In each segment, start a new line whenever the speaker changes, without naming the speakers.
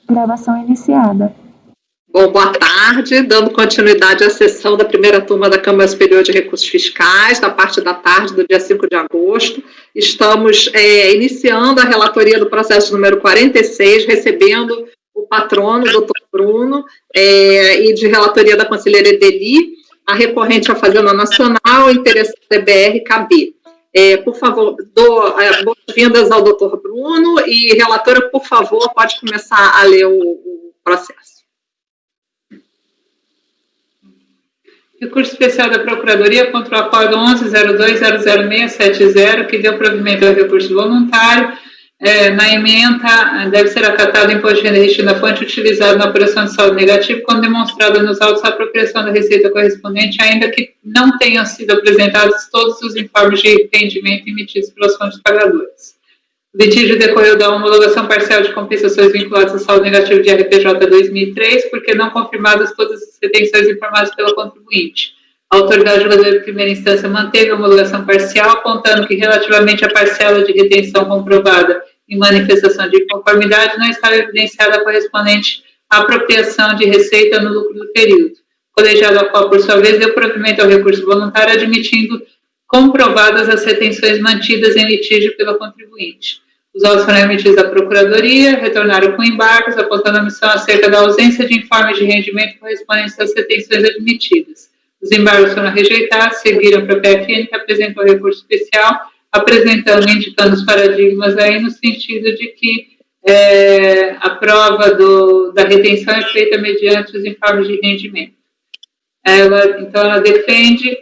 Gravação iniciada.
Bom, boa tarde, dando continuidade à sessão da primeira turma da Câmara Superior de Recursos Fiscais, da parte da tarde do dia 5 de agosto. Estamos iniciando a relatoria do processo número 46, recebendo o patrono, o doutor Bruno, e de relatoria da conselheira Edeli, a recorrente à Fazenda Nacional, interessada BR-KB. Por favor, dou boas-vindas ao doutor Bruno e, relatora, por favor, pode começar a ler o processo.
Recurso especial da Procuradoria contra o Acordo 11.02.00670, que deu provimento ao recurso voluntário. Na ementa, deve ser acatado o imposto de renda retido na fonte utilizado na apuração de saldo negativo, quando demonstrada nos autos a apropriação da receita correspondente, ainda que não tenham sido apresentados todos os informes de rendimento emitidos pelas fontes pagadoras. O litígio decorreu da homologação parcial de compensações vinculadas ao saldo negativo de RPJ 2003, porque não confirmadas todas as retenções informadas pela contribuinte. A autoridade julgadora de primeira instância manteve a homologação parcial, apontando que, relativamente à parcela de retenção comprovada em manifestação de inconformidade, não estava evidenciada a correspondente à apropriação de receita no lucro do período. O colegiado, ao qual, por sua vez, deu provimento ao recurso voluntário, admitindo comprovadas as retenções mantidas em litígio pela contribuinte. Os autos foram emitidos à Procuradoria, retornaram com embargos, apontando a missão acerca da ausência de informes de rendimento correspondentes às retenções admitidas. Os embargos foram rejeitados, seguiram para a PFN, que apresentou recurso especial, apresentando e indicando os paradigmas aí no sentido de que a prova da retenção é feita mediante os informes de rendimento. Ela defende...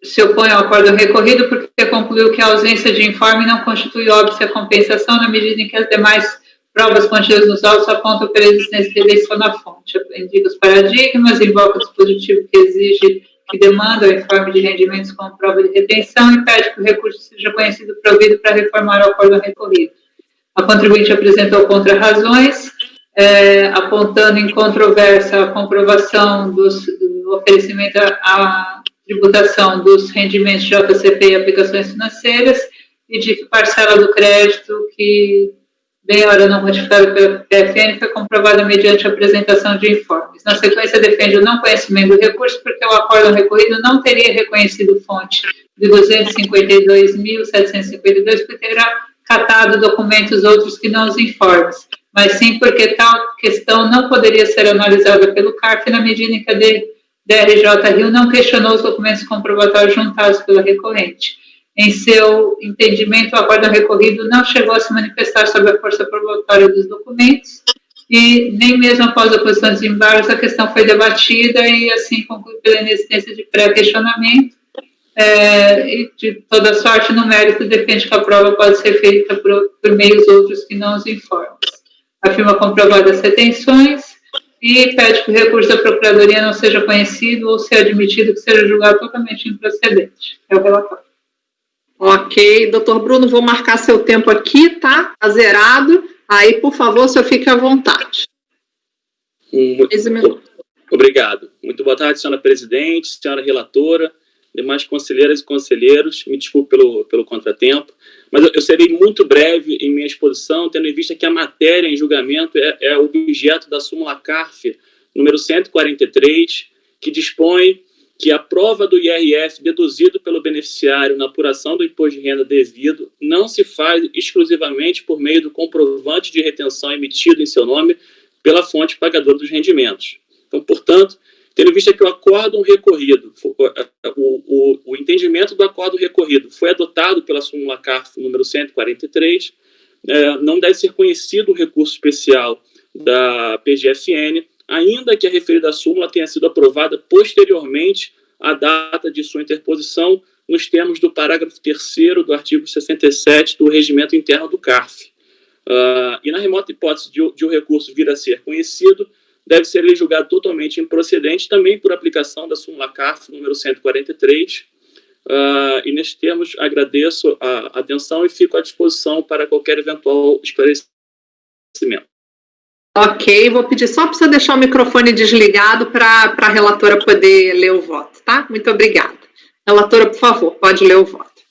se opõe ao acordo recorrido porque concluiu que a ausência de informe não constitui óbice a compensação na medida em que as demais provas contidas nos autos apontam pela existência de redenção na fonte. Indica os paradigmas, invoca o dispositivo que exige, que demanda o informe de rendimentos como prova de retenção e pede que o recurso seja conhecido e provido para reformar o acordo recorrido. A contribuinte apresentou contra-razões, apontando em controvérsia a comprovação do oferecimento à tributação dos rendimentos de JCP e aplicações financeiras e de que parcela do crédito que, bem hora não modificada pela PFN, foi comprovada mediante a apresentação de informes. Na sequência, defende o não conhecimento do recurso porque o acordo recorrido não teria reconhecido fonte de 252.752 por ter catado documentos outros que não os informes, mas sim porque tal questão não poderia ser analisada pelo CARF na medida em que a DRJ Rio não questionou os documentos comprobatórios juntados pela recorrente. Em seu entendimento, o acordo recorrido não chegou a se manifestar sobre a força probatória dos documentos e nem mesmo após a posição dos embargos a questão foi debatida e assim conclui pela inexistência de pré-questionamento e de toda sorte no mérito defende que a prova pode ser feita por meios outros que não os informes. Afirma comprovadas retenções e pede que o recurso da Procuradoria não seja conhecido ou, se admitido, que seja julgado totalmente improcedente. É o relatório.
Ok, doutor Bruno, vou marcar seu tempo aqui, tá? Tá zerado. Aí, por favor, o senhor fique à vontade.
Obrigado. Muito boa tarde, senhora presidente, senhora relatora, demais conselheiras e conselheiros. Me desculpe pelo contratempo, mas eu serei muito breve em minha exposição, tendo em vista que a matéria em julgamento é objeto da súmula CARF número 143, que dispõe que a prova do IRF deduzido pelo beneficiário na apuração do imposto de renda devido não se faz exclusivamente por meio do comprovante de retenção emitido em seu nome pela fonte pagadora dos rendimentos. Então, portanto, tendo em vista que o acórdão recorrido, o entendimento do acórdão recorrido foi adotado pela súmula CARF número 143, não deve ser conhecido o recurso especial da PGFN, ainda que a referida súmula tenha sido aprovada posteriormente à data de sua interposição, nos termos do parágrafo 3º do artigo 67 do Regimento Interno do CARF. E na remota hipótese de o recurso vir a ser conhecido, deve ser julgado totalmente improcedente, também por aplicação da súmula CARF número 143. E nestes termos, agradeço a atenção e fico à disposição para qualquer eventual esclarecimento.
Ok, vou pedir só para você deixar o microfone desligado para a relatora poder ler o voto, tá? Muito obrigada. Relatora, por favor, pode ler o voto.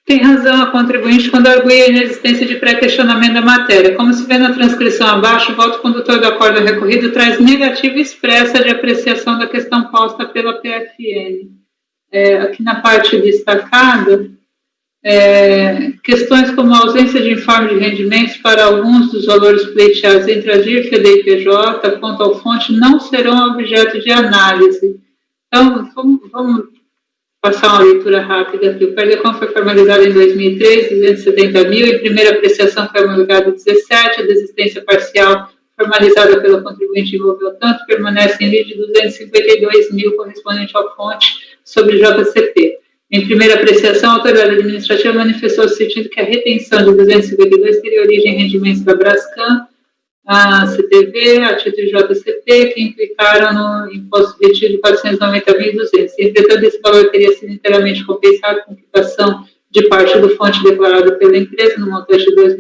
Tem razão a contribuinte quando argui a inexistência de pré-questionamento da matéria. Como se vê na transcrição abaixo, o voto condutor do acordo recorrido traz negativa expressa de apreciação da questão posta pela PFN. Aqui na parte destacada, questões como a ausência de informe de rendimentos para alguns dos valores pleiteados entre a DIRF e a DIPJ quanto ao fonte não serão objeto de análise. Então, vamos passar uma leitura rápida aqui. O PERDECOM foi formalizado em 2003, 270 mil, em primeira apreciação foi homologado em 17, a desistência parcial formalizada pela contribuinte envolveu tanto, permanece em lide 252 mil, correspondente ao fonte sobre JCP. Em primeira apreciação, a autoridade administrativa manifestou sentindo que a retenção de 252 teria origem em rendimentos da Brascan, a CTV, a título de JCP, que implicaram no imposto retido de 490.200. Entretanto, esse valor teria sido inteiramente compensado com quitação de parte do fonte declarado pela empresa, no montante de 2.376,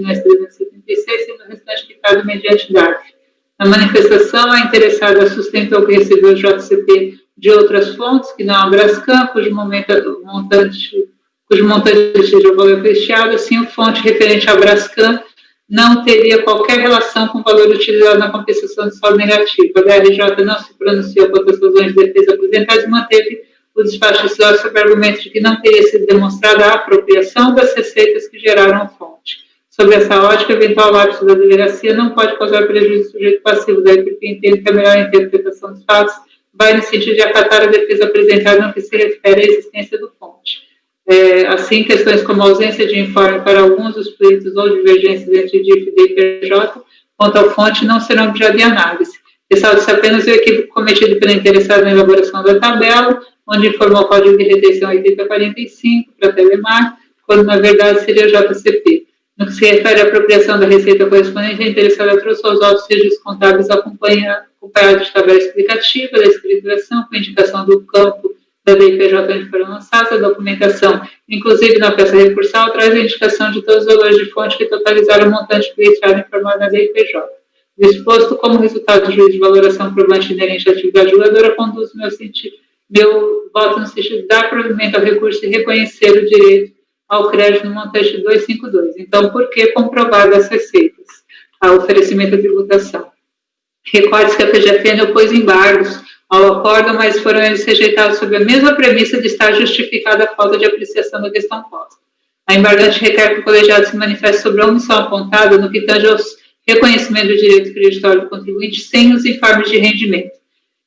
sendo o restante quitado mediante DARF. Na manifestação, a interessada sustentou que recebeu o JCP de outras fontes, que não a Brascan, cujo montante de valor pleiteado, assim, o fonte referente à Brascan não teria qualquer relação com o valor utilizado na compensação de saldo negativo. A DRJ não se pronunciou quanto às razões de defesa apresentadas e manteve o despacho decisório sob argumento de que não teria sido demonstrada a apropriação das receitas que geraram a fonte. Sobre essa ótica, eventual lapso da delegacia não pode causar prejuízo ao sujeito passivo, daí porque entendo que a melhor interpretação dos fatos vai no sentido de acatar a defesa apresentada no que se refere à existência do fonte. Assim, questões como a ausência de informe para alguns dos pleitos ou divergências entre DIF e DIPJ quanto ao fonte não serão objeto de análise. Ressalta-se apenas o equívoco cometido pela interessada na elaboração da tabela, onde informou o código de retenção 8045 para Telemar, quando na verdade seria JCP. No que se refere à apropriação da receita correspondente, a interessada trouxe aos autos registros contábeis acompanhados de tabela explicativa da escrituração, com indicação do campo da DIPJ onde foram lançadas. A documentação, inclusive na peça recursal, traz a indicação de todos os valores de fonte que totalizaram o montante pleiteado informado na DIPJ. Disposto como resultado do juízo de valoração provante inerente à atividade julgadora, conduz meu voto no sentido de dar provimento ao recurso e reconhecer o direito ao crédito no montante de 252. Então, por que comprovar as receitas? A oferecimento da tributação. Recorde-se que a PGFN opôs embargos ao acordo, mas foram eles rejeitados sob a mesma premissa de estar justificada a falta de apreciação da questão posta. A embargante requer que o colegiado se manifeste sobre a omissão apontada no que tange aos reconhecimento do direito creditório do contribuinte sem os informes de rendimento.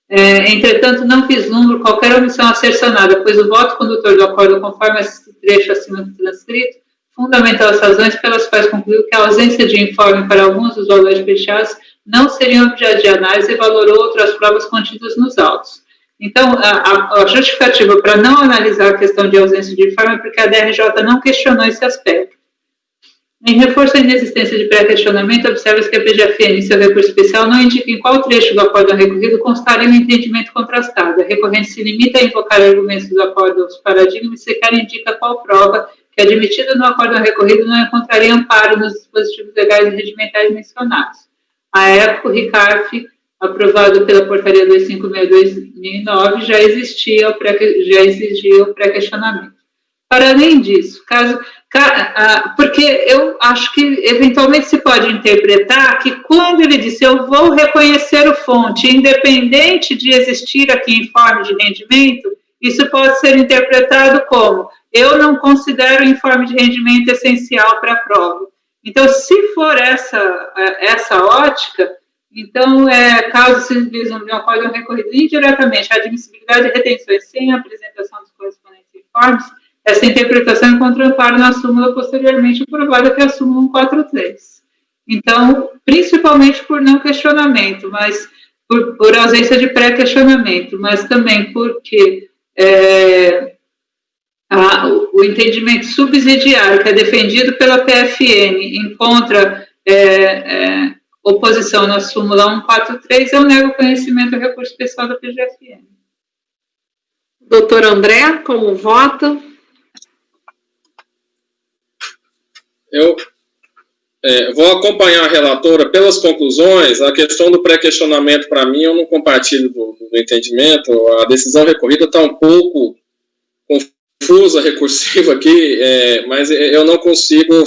Entretanto, não vislumbro qualquer omissão a ser sanada, pois o voto condutor do acordo, conforme esse trecho acima do transcrito, fundamentou as razões pelas quais concluiu que a ausência de informe para alguns dos valores pleiteados não seriam objeto de análise e valorou outras provas contidas nos autos. Então, a justificativa para não analisar a questão de ausência de informe é porque a DRJ não questionou esse aspecto. Em reforço à inexistência de pré-questionamento, observa-se que a PGFN, em seu recurso especial, não indica em qual trecho do acordo recorrido constaria um entendimento contrastado. A recorrente se limita a invocar argumentos do acordo aos paradigmas e sequer indica qual prova que, admitida no acordo recorrido, não encontraria amparo nos dispositivos legais e regimentais mencionados. À época, o RICARF, aprovado pela Portaria 256/2009, já exigia o pré-questionamento. Para além disso, porque eu acho que eventualmente se pode interpretar que quando ele disse eu vou reconhecer o fonte, independente de existir aqui informe de rendimento, isso pode ser interpretado como eu não considero o informe de rendimento essencial para a prova. Então, se for essa ótica, então, caso se vislumbre um acordo recorrido indiretamente à admissibilidade de retenções sem a apresentação dos correspondentes informes, essa interpretação encontra amparo na súmula posteriormente aprovada, que é a súmula 143. Então, principalmente por não questionamento, mas por ausência de pré-questionamento, mas também porque o entendimento subsidiário que é defendido pela PFN encontra oposição na súmula 143, eu nego o conhecimento do recurso especial da PGFN.
Doutor André, como vota?
Eu vou acompanhar a relatora pelas conclusões. A questão do pré-questionamento, para mim, eu não compartilho do entendimento. A decisão recorrida está um pouco confusa, recursiva aqui, mas eu não consigo,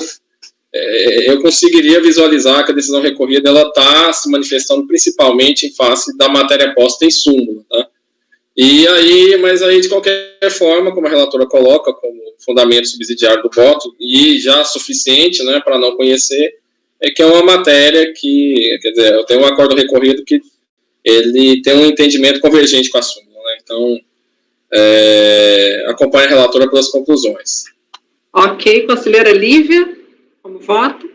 eu conseguiria visualizar que a decisão recorrida ela está se manifestando principalmente em face da matéria posta em súmula, tá? Mas aí, de qualquer forma, como a relatora coloca como fundamento subsidiário do voto, e já suficiente, né, para não conhecer, é que é uma matéria que, quer dizer, eu tenho um acordo recorrido que ele tem um entendimento convergente com a súmula, né? Então, acompanhe a relatora pelas conclusões.
Ok, conselheira Lívia, como voto?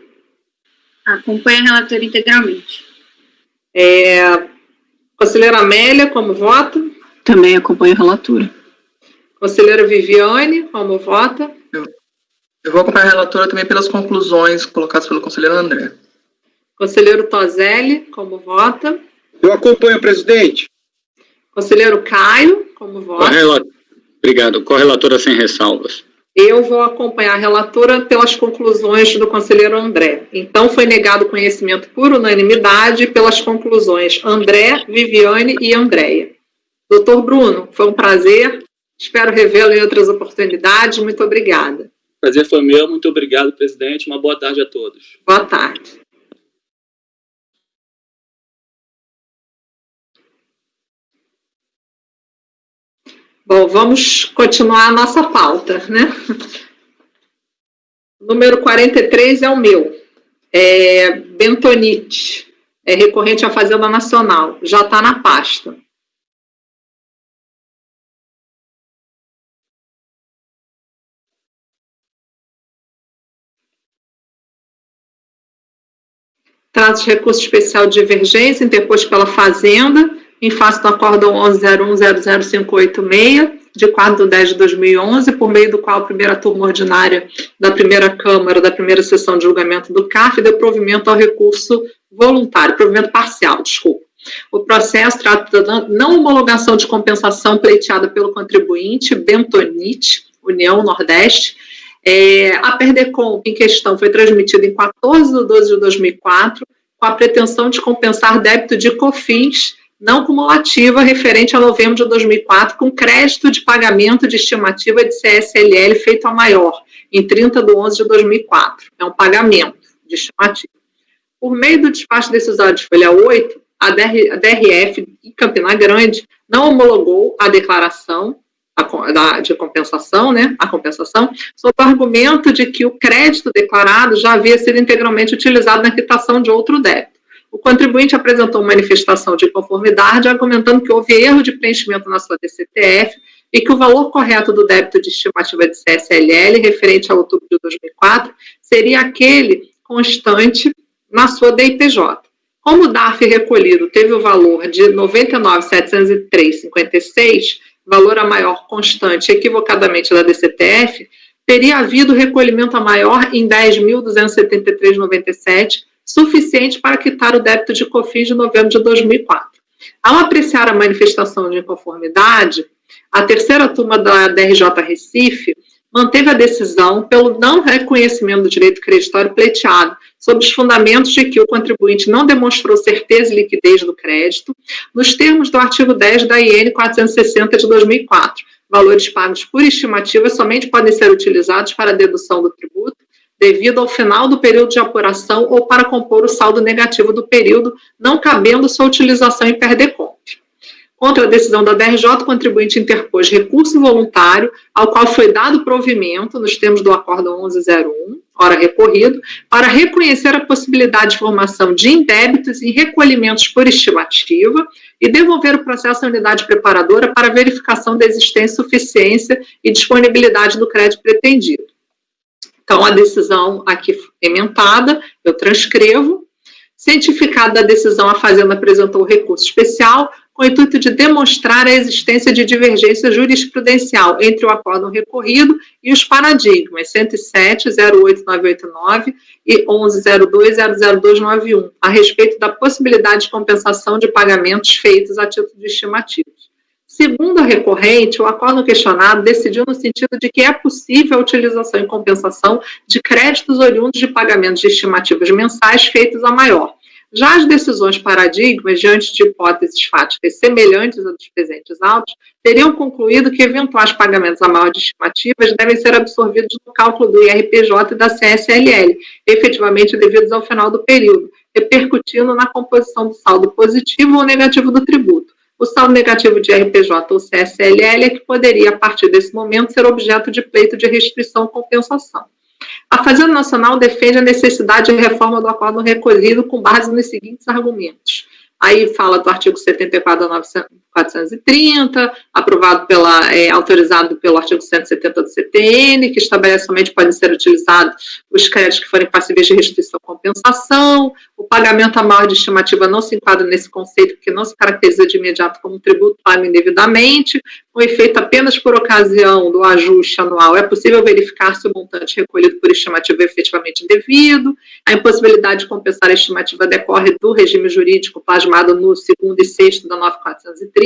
Acompanhe a relatora integralmente.
Conselheira Amélia, como voto?
Também acompanho a relatora.
Conselheira Viviane, como vota?
Eu vou acompanhar a relatora também pelas conclusões colocadas pelo conselheiro André.
Conselheiro Tozelli, como vota?
Eu acompanho, presidente.
Conselheiro Caio, como vota?
Obrigado. Correlatora sem ressalvas.
Eu vou acompanhar a relatora pelas conclusões do conselheiro André. Então, foi negado conhecimento por unanimidade pelas conclusões André, Viviane e Andréia. Doutor Bruno, foi um prazer. Espero revê-lo em outras oportunidades. Muito obrigada.
Prazer foi meu. Muito obrigado, presidente. Uma boa tarde a todos.
Boa tarde. Bom, vamos continuar a nossa pauta, né? Número 43 é o meu. Bentonite. É recorrente à Fazenda Nacional. Já está na pasta. Trata de recurso especial de divergência interposto pela Fazenda, em face do acórdão 1101005886, de 4/10/2011, por meio do qual a primeira turma ordinária da primeira Câmara, da primeira sessão de julgamento do CARF, deu provimento ao recurso voluntário, provimento parcial, desculpa. O processo trata da não homologação de compensação pleiteada pelo contribuinte Bentonite, União Nordeste. A Perdecomp em questão foi transmitida em 14/12/2004, com a pretensão de compensar débito de COFINS não cumulativa referente a novembro de 2004, com crédito de pagamento de estimativa de CSLL feito a maior, em 30/11/2004. É um pagamento de estimativa. Por meio do despacho decisório de folha 8, a DRF em Campina Grande não homologou a declaração de compensação, né, a compensação, sob o argumento de que o crédito declarado já havia sido integralmente utilizado na quitação de outro débito. O contribuinte apresentou manifestação de inconformidade, argumentando que houve erro de preenchimento na sua DCTF e que o valor correto do débito de estimativa de CSLL, referente a outubro de 2004, seria aquele constante na sua DIPJ. Como o DARF recolhido teve o valor de R$ 99.703,56, valor a maior constante equivocadamente da DCTF, teria havido recolhimento a maior em R$ 10.273,97, suficiente para quitar o débito de COFINS de novembro de 2004. Ao apreciar a manifestação de inconformidade, a terceira turma da DRJ Recife manteve a decisão pelo não reconhecimento do direito creditório pleiteado, sob os fundamentos de que o contribuinte não demonstrou certeza e liquidez do crédito, nos termos do artigo 10 da IN 460 de 2004. Valores pagos por estimativa somente podem ser utilizados para a dedução do tributo, devido ao final do período de apuração ou para compor o saldo negativo do período, não cabendo sua utilização em Perdecomp. Contra a decisão da DRJ, o contribuinte interpôs recurso voluntário, ao qual foi dado provimento, nos termos do acórdão 1101, ora recorrido, para reconhecer a possibilidade de formação de indébitos e recolhimentos por estimativa e devolver o processo à unidade preparadora para verificação da existência, suficiência e disponibilidade do crédito pretendido. Então, a decisão aqui ementada, eu transcrevo. Cientificado da decisão, a Fazenda apresentou o recurso especial com o intuito de demonstrar a existência de divergência jurisprudencial entre o acórdão recorrido e os paradigmas 107, 08989 e 1102, 00291, a respeito da possibilidade de compensação de pagamentos feitos a título de estimativas. Segundo a recorrente, o acórdão questionado decidiu no sentido de que é possível a utilização em compensação de créditos oriundos de pagamentos de estimativas mensais feitos a maior, Já as decisões paradigmas, diante de hipóteses fáticas semelhantes às dos presentes autos, teriam concluído que eventuais pagamentos a maior de estimativas devem ser absorvidos no cálculo do IRPJ e da CSLL, efetivamente devidos ao final do período, repercutindo na composição do saldo positivo ou negativo do tributo. O saldo negativo de IRPJ ou CSLL é que poderia, a partir desse momento, ser objeto de pleito de restrição ou compensação. A Fazenda Nacional defende a necessidade de reforma do acordo recolhido com base nos seguintes argumentos. Aí fala do artigo 74 da 430, aprovado autorizado pelo artigo 170 do CTN, que estabelece somente podem ser utilizados os créditos que forem passíveis de restituição ou compensação. O pagamento a maior de estimativa não se enquadra nesse conceito, porque não se caracteriza de imediato como um tributo pago indevidamente. Com efeito apenas por ocasião do ajuste anual, é possível verificar se o montante recolhido por estimativa é efetivamente devido. A impossibilidade de compensar a estimativa decorre do regime jurídico plasmado no 2º e 6º da 9430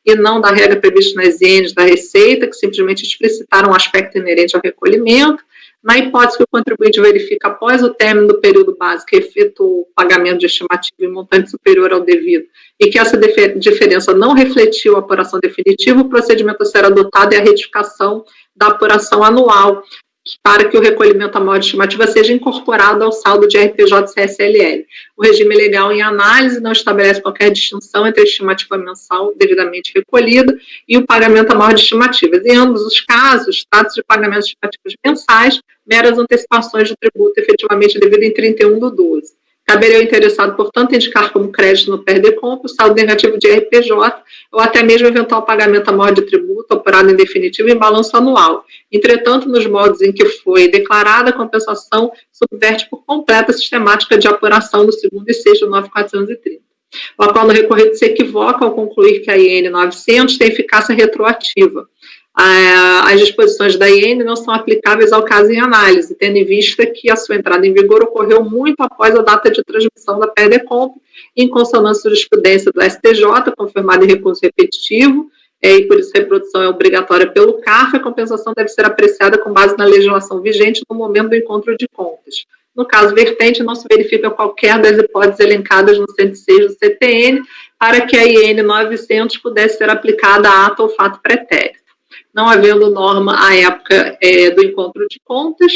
e não da regra prevista nas INs da Receita, que simplesmente explicitaram o aspecto inerente ao recolhimento. Na hipótese que o contribuinte verifica após o término do período básico que efetuou o pagamento de estimativa em montante superior ao devido e que essa diferença não refletiu a apuração definitiva, o procedimento a ser adotado é a retificação da apuração anual, para que o recolhimento à maior estimativa seja incorporado ao saldo de RPJ CSLL. O regime legal em análise não estabelece qualquer distinção entre a estimativa mensal devidamente recolhida e o pagamento à maior de estimativas. Em ambos os casos, trata-se de pagamentos de estimativas mensais, meras antecipações de tributo efetivamente devido em 31/12. Caberia ao interessado, portanto, indicar como crédito no PERDECOMP o saldo negativo de RPJ ou até mesmo eventual pagamento a maior de tributo operado em definitivo em balanço anual. Entretanto, nos moldes em que foi declarada, a compensação subverte por completa a sistemática de apuração do 2º e 6º do 9430. O acordo recorrido se equivoca ao concluir que a IN 900 tem eficácia retroativa. As disposições da IN não são aplicáveis ao caso em análise, tendo em vista que a sua entrada em vigor ocorreu muito após a data de transmissão da PERDECOMP, em consonância com a jurisprudência do STJ, confirmada em recurso repetitivo, e por isso a reprodução é obrigatória pelo CARF, a compensação deve ser apreciada com base na legislação vigente no momento do encontro de contas. No caso vertente, não se verifica qualquer das hipóteses elencadas no 106 do CTN para que a IN 900 pudesse ser aplicada a ato ou fato pretérito. Não havendo norma à época do encontro de contas,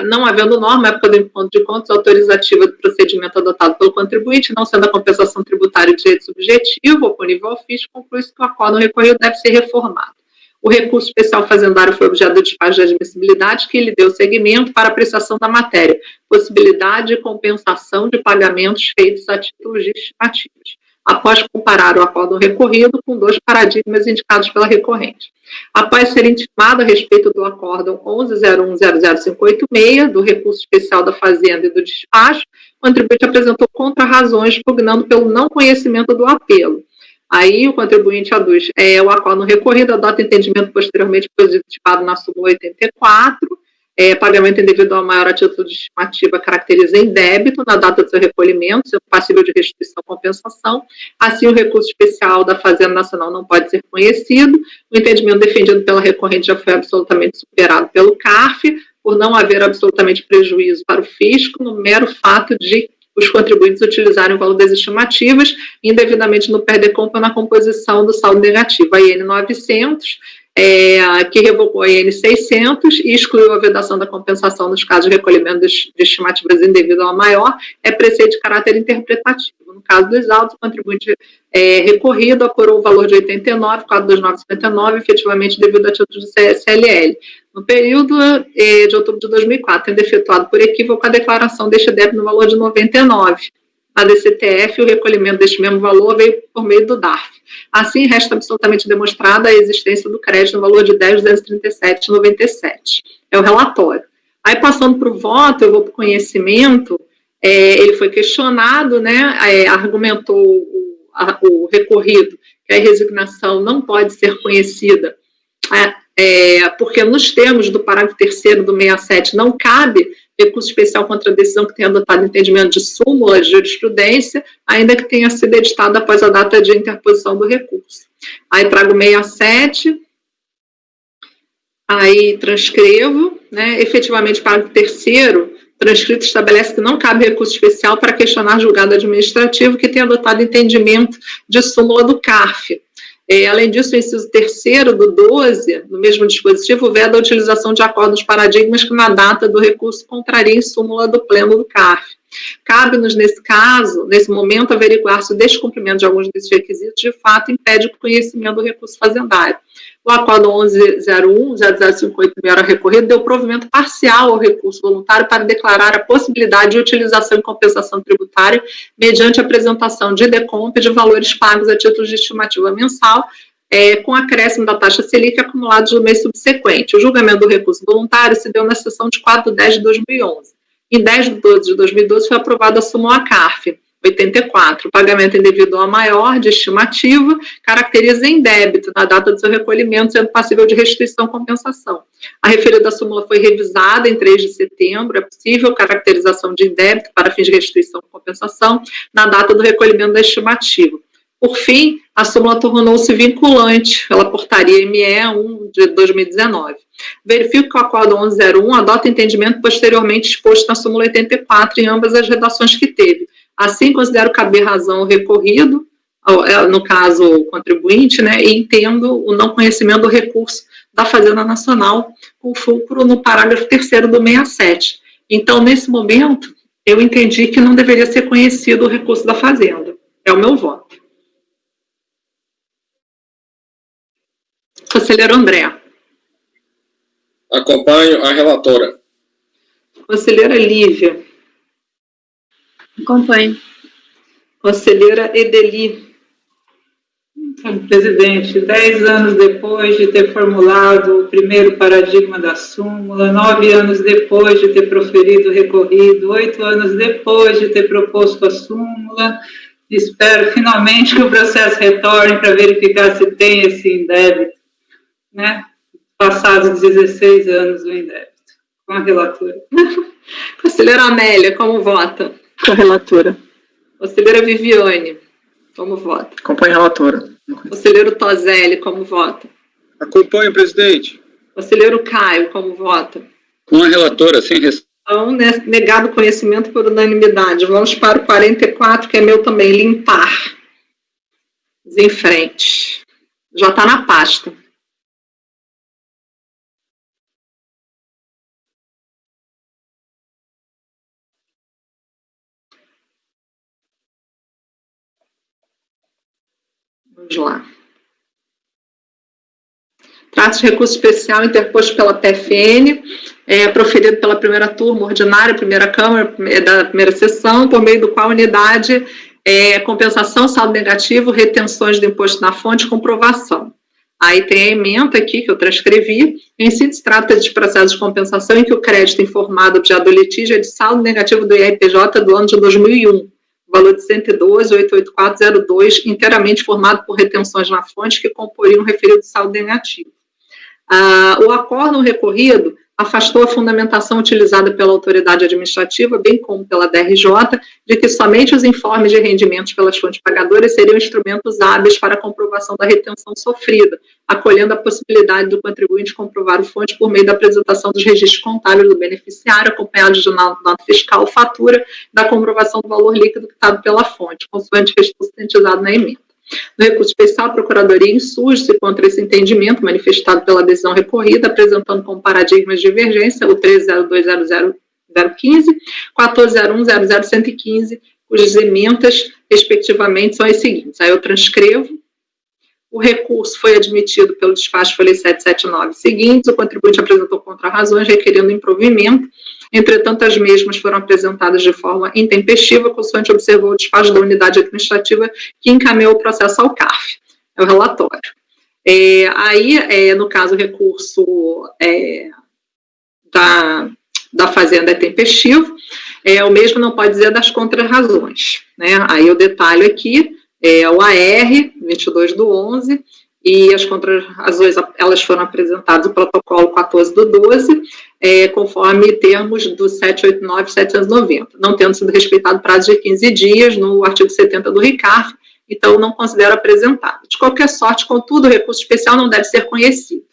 não havendo norma à época do encontro de contas autorizativa do procedimento adotado pelo contribuinte, não sendo a compensação tributária de direito subjetivo ou punível ao fisco, conclui-se que o acordo recorrido deve ser reformado. O recurso especial fazendário foi objeto do despacho de admissibilidade que lhe deu seguimento para apreciação da matéria, possibilidade de compensação de pagamentos feitos a títulos de estimativas, após comparar o acordo recorrido com 2 paradigmas indicados pela recorrente. Após ser intimado a respeito do acórdão 11.0100586, do recurso especial da Fazenda e do despacho, o contribuinte apresentou contra-razões pugnando pelo não conhecimento do apelo. Aí o contribuinte aduz o acordo recorrido, adota entendimento posteriormente positivado na súmula 84, pagamento indevido ao maior a título de estimativa caracteriza em débito na data do seu recolhimento, sendo passível de restituição ou compensação. Assim, o recurso especial da Fazenda Nacional não pode ser conhecido. O entendimento defendido pela recorrente já foi absolutamente superado pelo CARF, por não haver absolutamente prejuízo para o fisco, no mero fato de os contribuintes utilizarem o valor das estimativas indevidamente no PERDECOMP ou na composição do saldo negativo. A IN 900, que revogou a IN 600 e excluiu a vedação da compensação nos casos de recolhimento de estimativas indevido ao maior, é preceito de caráter interpretativo. No caso dos autos, o contribuinte recorrido apurou o valor de 89, 429,59, efetivamente devido a título de CSLL. No período de outubro de 2004, tendo efetuado por equívoco a declaração deste débito no valor de 99. Na DCTF, o recolhimento deste mesmo valor veio por meio do DARF. Assim, resta absolutamente demonstrada a existência do crédito no valor de 10.237,97. É o relatório. Aí, passando para o voto, eu vou para o conhecimento. Ele foi questionado, né, argumentou o recorrido que a resignação não pode ser conhecida, porque nos termos do parágrafo 3º do 67 não cabe recurso especial contra a decisão que tenha adotado entendimento de súmula de jurisprudência, ainda que tenha sido editado após a data de interposição do recurso. Aí trago 67, aí transcrevo, né, efetivamente parágrafo 3º transcrito estabelece que não cabe recurso especial para questionar julgado administrativo que tenha adotado entendimento de súmula do CARF. Além disso, o inciso 3º do 12, no mesmo dispositivo, veda a utilização de acordos paradigmas que na data do recurso contrariem súmula do pleno do CARF. Cabe-nos, nesse caso, nesse momento, averiguar se o descumprimento de alguns desses requisitos, de fato, impede o conhecimento do recurso fazendário. O acordo 1101-0058 era recorrido, deu provimento parcial ao recurso voluntário para declarar a possibilidade de utilização e compensação tributária mediante apresentação de decomp de valores pagos a título de estimativa mensal, com acréscimo da taxa Selic acumulados no mês subsequente. O julgamento do recurso voluntário se deu na sessão de 4/10 de 2011. Em 10/12 de 2012 foi aprovada a súmula CARF 84. O pagamento indevido a maior de estimativa caracteriza em débito na data do seu recolhimento, sendo passível de restituição ou compensação. A referida súmula foi revisada em 3 de setembro. É possível caracterização de indébito para fins de restituição ou compensação na data do recolhimento da estimativa. Por fim, a súmula tornou-se vinculante pela portaria ME 1 de 2019. Verifico que o acordo 1101 adota entendimento posteriormente exposto na súmula 84 em ambas as redações que teve. Assim, considero caber razão ao recorrido, no caso, o contribuinte, e entendo o não conhecimento do recurso da Fazenda Nacional, com fulcro no parágrafo 3º do 67. Então, nesse momento, eu entendi que não deveria ser conhecido o recurso da Fazenda. É o meu voto. Conselheiro André.
Acompanho a relatora.
Conselheira Lívia.
Acompanho.
Conselheira Edeli.
Presidente, 10 anos depois de ter formulado o primeiro paradigma da súmula, 9 anos depois de ter proferido o recorrido, 8 anos depois de ter proposto a súmula, espero finalmente que o processo retorne para verificar se tem esse indébito, passados 16 anos do indébito. Com a relatora.
Conselheira Amélia, como vota?
Com a relatora.
Conselheira Viviane, como vota?
Acompanho a relatora.
Conselheiro Toselli, como vota?
Acompanho, presidente.
Conselheiro Caio, como vota?
Com a relatora, sem ressalva.
Então, negado conhecimento por unanimidade. Vamos para o 44, que é meu também, limpar. Em frente. Já está na pasta. Vamos lá. Trata-se de recurso especial interposto pela PFN, proferido pela primeira turma ordinária, primeira Câmara, da primeira sessão, por meio do qual a unidade compensação, saldo negativo, retenções do imposto na fonte, comprovação. Aí tem a ementa aqui, que eu transcrevi. Em síntese, trata de processo de compensação em que o crédito informado objeto do litígio é de saldo negativo do IRPJ do ano de 2001. Valor de 112.884,02, inteiramente formado por retenções na fonte que comporiam o referido saldo negativo. O acórdão recorrido afastou a fundamentação utilizada pela autoridade administrativa, bem como pela DRJ, de que somente os informes de rendimentos pelas fontes pagadoras seriam instrumentos hábeis para a comprovação da retenção sofrida, acolhendo a possibilidade do contribuinte comprovar o fonte por meio da apresentação dos registros contábeis do beneficiário, acompanhados de nota fiscal, fatura, da comprovação do valor líquido quitado pela fonte, consoante texto sintetizado na emenda. No recurso especial, a Procuradoria insurge-se contra esse entendimento manifestado pela decisão recorrida, apresentando como paradigmas de divergência o 13.02.00.015, 14.01.00.115, cujas ementas, respectivamente, são as seguintes. Aí eu transcrevo. O recurso foi admitido pelo despacho folha 779 seguintes. O contribuinte apresentou contra-razões requerendo improvimento. Entretanto, as mesmas foram apresentadas de forma intempestiva, consoante observou o despacho da unidade administrativa que encaminhou o processo ao CARF. É o relatório. No caso, o recurso da Fazenda é tempestivo. O mesmo não pode dizer das contra-razões. Aí eu detalho aqui, o AR 22/11, e as contra-razões, elas foram apresentadas no protocolo 14/12, conforme termos do 789 e 790, não tendo sido respeitado prazo de 15 dias no artigo 70 do RICARF, então não considero apresentado. De qualquer sorte, contudo, o recurso especial não deve ser conhecido.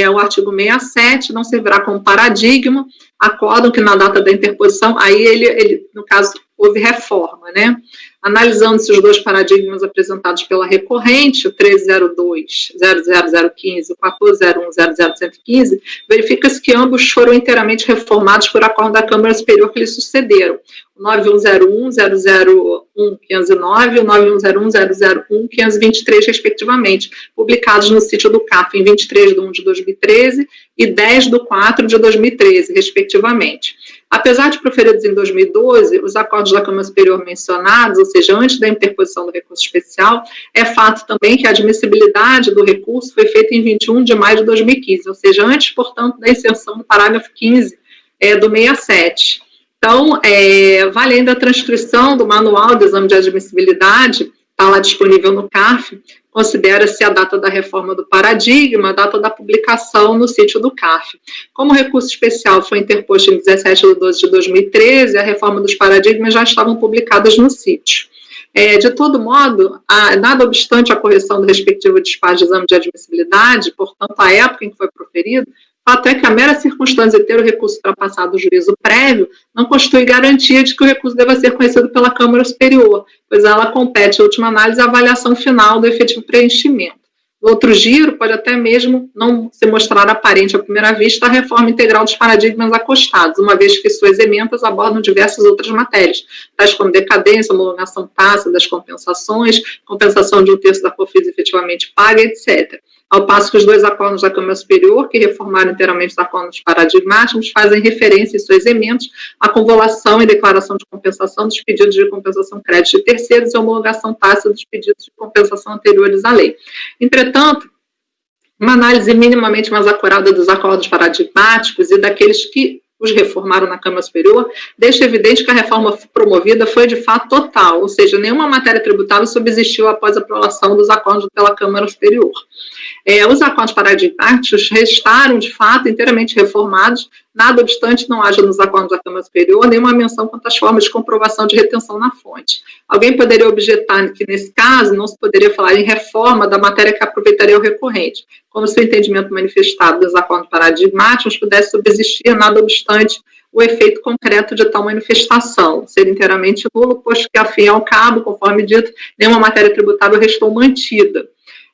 O artigo 67 não servirá como paradigma, acordam que na data da interposição, aí ele no caso, houve reforma, né? Analisando-se os dois paradigmas apresentados pela recorrente, o 1302-00015 e o 1401-00115, verifica-se que ambos foram inteiramente reformados por acordo da Câmara Superior que lhe sucederam, o 9101-001-509 e o 9101-001-523, respectivamente, publicados no sítio do CAF em 23/1 de 2013 e 10/4 de 2013, respectivamente. Apesar de proferidos em 2012, os acordos da Câmara Superior mencionados, ou seja, antes da interposição do recurso especial, é fato também que a admissibilidade do recurso foi feita em 21 de maio de 2015, ou seja, antes, portanto, da inserção do parágrafo 15 do 67. Então, valendo a transcrição do Manual de Exame de Admissibilidade, está lá disponível no CAF, considera-se a data da reforma do paradigma, a data da publicação no sítio do CAF. Como o recurso especial foi interposto em 17/12 de 2013, a reforma dos paradigmas já estavam publicadas no sítio. De todo modo, nada obstante a correção do respectivo despacho de exame de admissibilidade, portanto, a época em que foi proferido, fato é que a mera circunstância de ter o recurso ultrapassado o juízo prévio não constitui garantia de que o recurso deva ser conhecido pela Câmara Superior, pois ela compete, em última análise, a avaliação final do efetivo preenchimento. No outro giro, pode até mesmo não se mostrar aparente à primeira vista a reforma integral dos paradigmas acostados, uma vez que suas emendas abordam diversas outras matérias, tais como decadência, homologação tácita das compensações, compensação de 1/3 da COFINS efetivamente paga, etc. Ao passo que os dois acordos da Câmara Superior, que reformaram inteiramente os acordos paradigmáticos, fazem referência em suas emendas à convolução e declaração de compensação dos pedidos de compensação crédito de terceiros e homologação tácita dos pedidos de compensação anteriores à lei. Entretanto, uma análise minimamente mais acurada dos acordos paradigmáticos e daqueles que os reformaram na Câmara Superior, deixa evidente que a reforma promovida foi de fato total, ou seja, nenhuma matéria tributável subsistiu após a aprovação dos acordos pela Câmara Superior. Os acordos paradigmáticos restaram, de fato, inteiramente reformados, nada obstante não haja nos acordos da Câmara Superior nenhuma menção quanto às formas de comprovação de retenção na fonte. Alguém poderia objetar que, nesse caso, não se poderia falar em reforma da matéria que aproveitaria o recorrente, como se o entendimento manifestado dos acordos paradigmáticos pudesse subsistir, nada obstante o efeito concreto de tal manifestação ser inteiramente nulo, posto que, afim ao cabo, conforme dito, nenhuma matéria tributável restou mantida.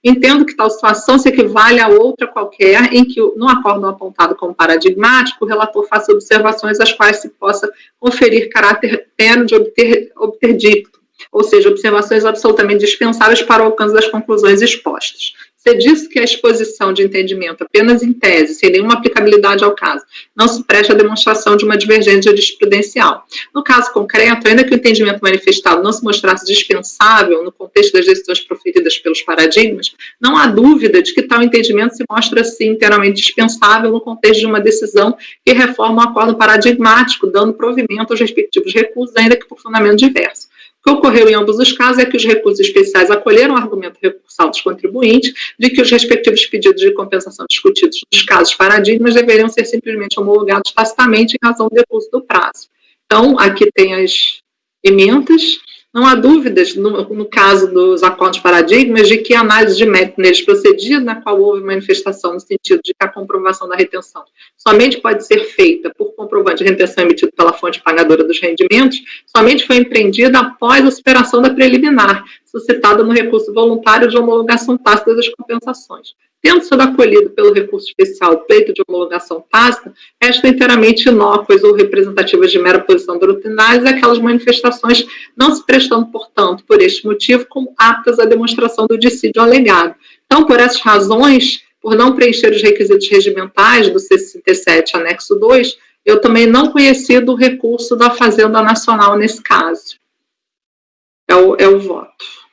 Entendo que tal situação se equivale a outra qualquer em que, no acordo apontado como paradigmático, o relator faça observações às quais se possa conferir caráter terno de obter dicto, ou seja, observações absolutamente dispensáveis para o alcance das conclusões expostas. Se diz que a exposição de entendimento apenas em tese, sem nenhuma aplicabilidade ao caso, não se presta a demonstração de uma divergência jurisprudencial. No caso concreto, ainda que o entendimento manifestado não se mostrasse dispensável no contexto das decisões proferidas pelos paradigmas, não há dúvida de que tal entendimento se mostra, assim, inteiramente dispensável no contexto de uma decisão que reforma o acordo paradigmático, dando provimento aos respectivos recursos, ainda que por fundamento diverso. O que ocorreu em ambos os casos é que os recursos especiais acolheram o argumento recursal dos contribuintes de que os respectivos pedidos de compensação discutidos nos casos paradigmas deveriam ser simplesmente homologados tacitamente em razão do decurso do prazo. Então, aqui tem as emendas. Não há dúvidas, no caso dos acordos paradigmas, de que a análise de mérito neles procedida, na qual houve manifestação no sentido de que a comprovação da retenção somente pode ser feita por comprovante de retenção emitido pela fonte pagadora dos rendimentos, somente foi empreendida após a superação da preliminar, suscitada no recurso voluntário de homologação tácita das compensações. Tendo sido acolhido pelo recurso especial o pleito de homologação tácita, restam inteiramente inócuas ou representativas de mera posição doutrinária aquelas manifestações não se prestando, portanto, por este motivo, como aptas à demonstração do dissídio alegado. Então, por essas razões, por não preencher os requisitos regimentais do C67, anexo 2, eu também não conheci do recurso da Fazenda Nacional nesse caso. É o voto.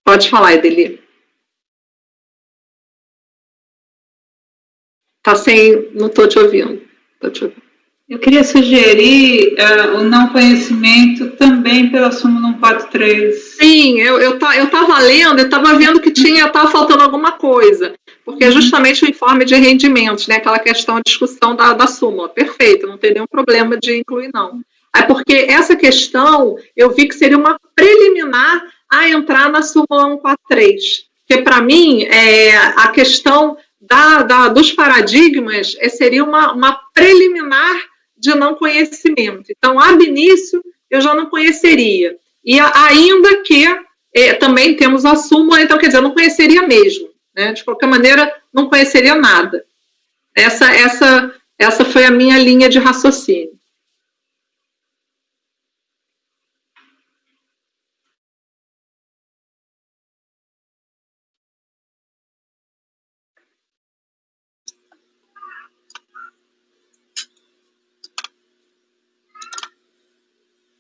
Pode falar, Edeli. Tá sem... Não estou te ouvindo.
Eu queria sugerir o não conhecimento também pela súmula 143.
Sim, eu estava lendo, eu estava vendo que estava faltando alguma coisa, porque é justamente o informe de rendimentos, né, aquela questão, a discussão da súmula. Perfeito, não tem nenhum problema de incluir, não. É porque essa questão, eu vi que seria uma preliminar a entrar na súmula 143. Porque, para mim, a questão dos paradigmas seria uma preliminar de não conhecimento. Então, ab início, eu já não conheceria. E ainda que também temos a súmula, então, quer dizer, eu não conheceria mesmo. Né? De qualquer maneira, não conheceria nada. Essa foi a minha linha de raciocínio.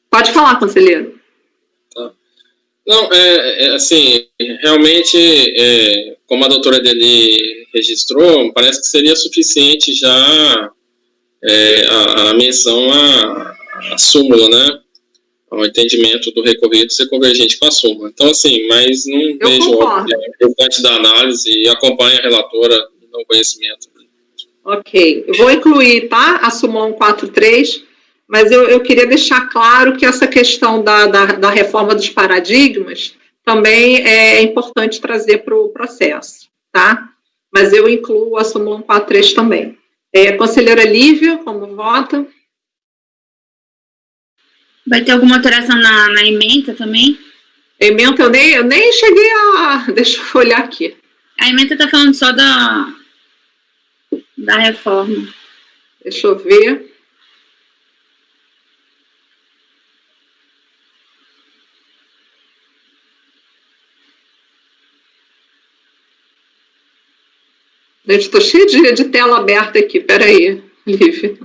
Pode falar, conselheiro.
Tá. Não, assim, realmente, como a doutora Adeli registrou, parece que seria suficiente já a menção à súmula, né? O entendimento do recorrido ser convergente com a súmula. Então, assim, mas não vejo importante da análise e acompanho a relatora no conhecimento.
Ok. Eu vou incluir, tá? A súmula 143, mas eu queria deixar claro que essa questão da reforma dos paradigmas também é importante trazer para o processo, tá? Mas eu incluo a súmula 143 também. Conselheira Lívia, como vota?
Vai ter alguma alteração na ementa também?
Ementa, eu nem cheguei a... Deixa eu olhar aqui.
A ementa está falando só da reforma.
Deixa eu ver. Gente, estou cheia de tela aberta aqui. Peraí, Lívia.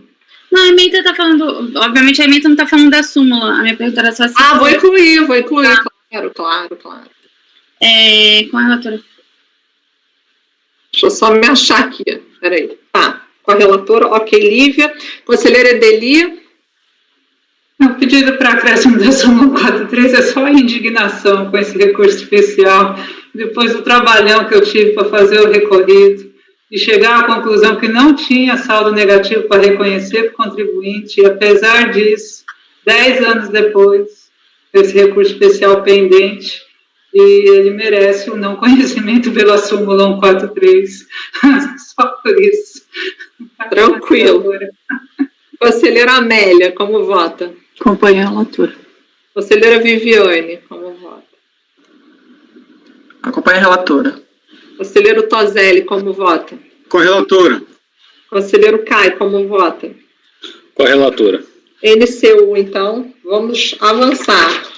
Não, a ementa está falando... Obviamente, a ementa não está falando da súmula. A minha pergunta era só assim.
Vou incluir. Tá. Claro.
Com a relatora.
Deixa eu só me achar aqui. Peraí. Tá. Com a relatora. Ok, Lívia. Conselheira Adeli.
O pedido para acréscimo da súmula 43 é só a indignação com esse recurso especial, depois do trabalhão que eu tive para fazer o recorrido, e chegar à conclusão que não tinha saldo negativo para reconhecer para o contribuinte, e apesar disso, 10 anos depois, esse recurso especial pendente, e ele merece o não conhecimento pela súmula 143, só por isso.
Tranquilo. Conselheira Amélia, como vota?
Acompanho a relatora.
Conselheira Viviane, como vota?
Acompanho a relatora.
Conselheiro Toselli, como vota?
Com a relatora. Conselheiro
Caio, como vota?
Com a relatora.
NCU, então, vamos avançar.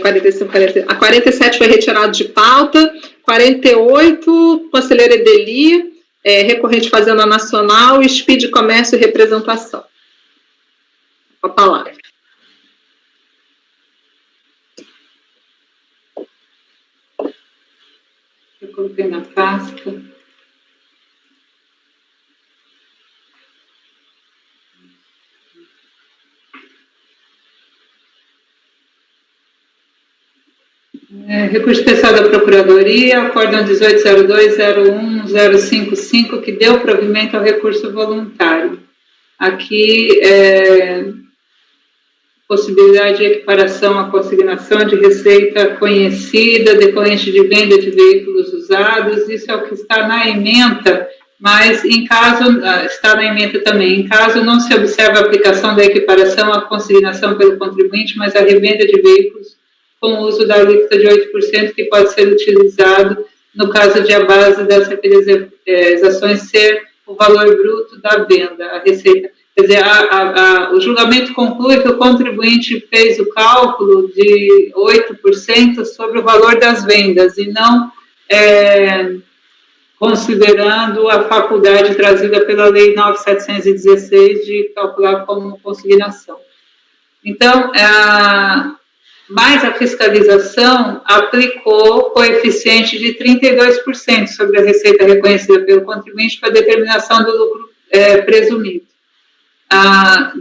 45, 40, a 47 foi retirado de pauta. 48, conselheira Adeli, recorrente Fazenda Nacional, Speed Comércio e Representação. Com a palavra.
Eu coloquei na pasta. Recurso especial da Procuradoria, acórdão 1802-01055, que deu provimento ao recurso voluntário. Aqui, possibilidade de equiparação à consignação de receita conhecida, decorrente de venda de veículos usados, isso é o que está na ementa, mas em caso, está na ementa também, em caso não se observe a aplicação da equiparação à consignação pelo contribuinte, mas a revenda de veículos com o uso da alíquota de 8%, que pode ser utilizado no caso de a base das realizações ser o valor bruto da venda, a receita. Quer dizer, o julgamento conclui que o contribuinte fez o cálculo de 8% sobre o valor das vendas e não considerando a faculdade trazida pela Lei 9.716 de calcular como consignação. Então, mas a fiscalização aplicou coeficiente de 32% sobre a receita reconhecida pelo contribuinte para determinação do lucro presumido,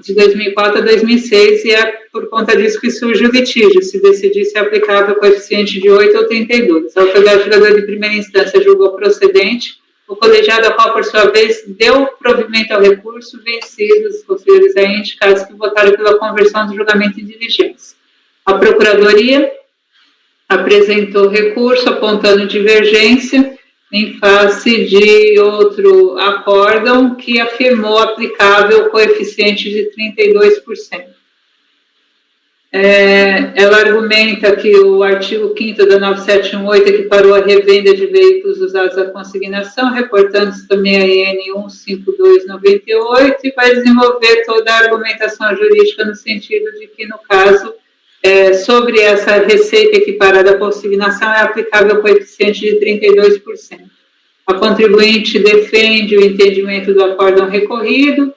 de 2004 a 2006, e é por conta disso que surge o litígio, se decidir se é aplicável o coeficiente de 8 ou 32. A autoridade julgadora de primeira instância julgou procedente o colegiado, a qual, por sua vez, deu provimento ao recurso, vencidos os conselheiros aí indicados que votaram pela conversão do julgamento em diligência. A Procuradoria apresentou recurso apontando divergência em face de outro acórdão que afirmou aplicável o coeficiente de 32%. Ela argumenta que o artigo 5º da 9718 equiparou a revenda de veículos usados à consignação, reportando-se também a IN 15298, e vai desenvolver toda a argumentação jurídica no sentido de que, no caso, sobre essa receita equiparada à consignação, é aplicável o coeficiente de 32%. A contribuinte defende o entendimento do acórdão recorrido,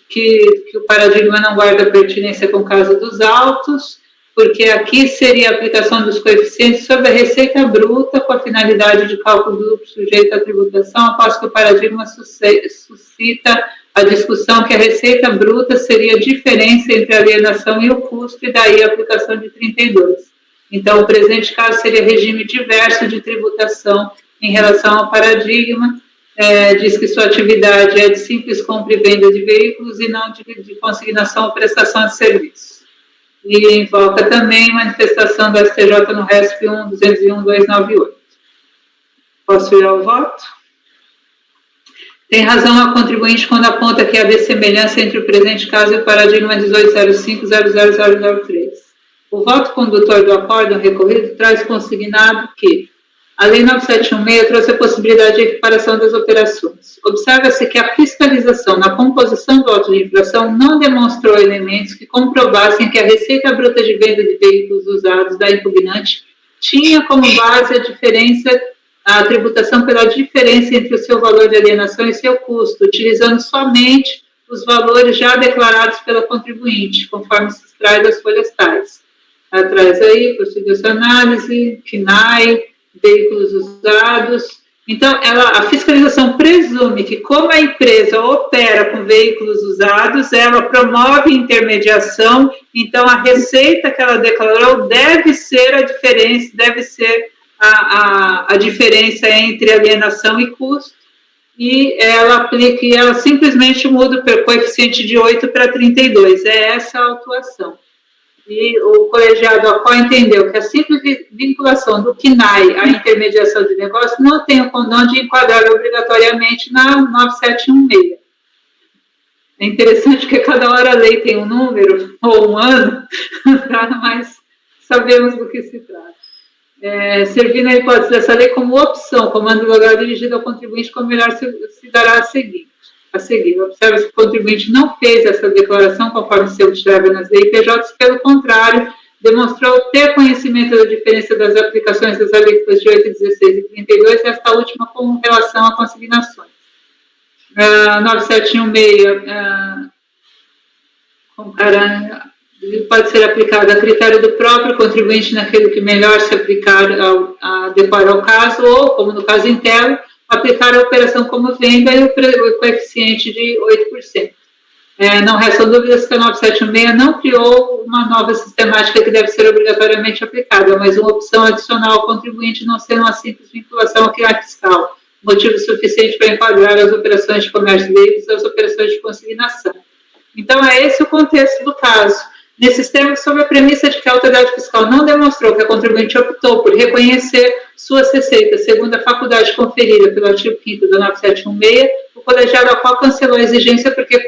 que o paradigma não guarda pertinência com o caso dos autos, porque aqui seria a aplicação dos coeficientes sobre a receita bruta com a finalidade de cálculo duplo sujeito à tributação, após que o paradigma suscita a discussão que a receita bruta seria a diferença entre a alienação e o custo, e daí a aplicação de 32. Então, o presente caso seria regime diverso de tributação em relação ao paradigma. Diz que sua atividade é de simples compra e venda de veículos e não de consignação ou prestação de serviços. E invoca também manifestação do STJ no RESP 1-201-298. Posso ir ao voto? Tem razão a contribuinte quando aponta que haver semelhança entre o presente caso e o paradigma 1805.00003. O voto condutor do acórdão recorrido traz consignado que a Lei 9716 trouxe a possibilidade de equiparação das operações. Observa-se que a fiscalização na composição do auto de infração não demonstrou elementos que comprovassem que a receita bruta de venda de veículos usados da impugnante tinha como base a tributação pela diferença entre o seu valor de alienação e seu custo, utilizando somente os valores já declarados pela contribuinte, conforme se extrai das folhas tais. Atrás aí, procedeu sua análise, CNAE, veículos usados. Então, a fiscalização presume que, como a empresa opera com veículos usados, ela promove intermediação, então a receita que ela declarou deve ser a diferença, a diferença entre alienação e custo, e ela simplesmente muda o coeficiente de 8 para 32. É essa a autuação. E o colegiado ACO entendeu que a simples vinculação do CNAE à intermediação de negócio não tem o condão de enquadrar obrigatoriamente na 9716. É interessante que cada hora a lei tem um número ou um ano, mas sabemos do que se trata. Servindo a hipótese dessa lei como opção, comando legal dirigido ao contribuinte, como melhor se dará a seguir. Observa-se que o contribuinte não fez essa declaração conforme se observa nas DIPJs, pelo contrário, demonstrou ter conhecimento da diferença das aplicações das alíquotas de 8, 16 e 32, esta última com relação a consignações. 9716 pode ser aplicada a critério do próprio contribuinte naquilo que melhor se aplicar adequar ao caso, ou, como no caso interno, aplicar a operação como venda e o coeficiente de 8%. Não restam dúvidas que a 9716 não criou uma nova sistemática que deve ser obrigatoriamente aplicada, mas uma opção adicional ao contribuinte, não sendo uma simples vinculação ao CRAI fiscal, motivo suficiente para enquadrar as operações de comércio de veículos às operações de consignação. Então, é esse o contexto do caso. Nesses termos, sob a premissa de que a autoridade fiscal não demonstrou que a contribuinte optou por reconhecer suas receitas segundo a faculdade conferida pelo artigo 5º da 9716, o colegiado ACO cancelou a exigência porque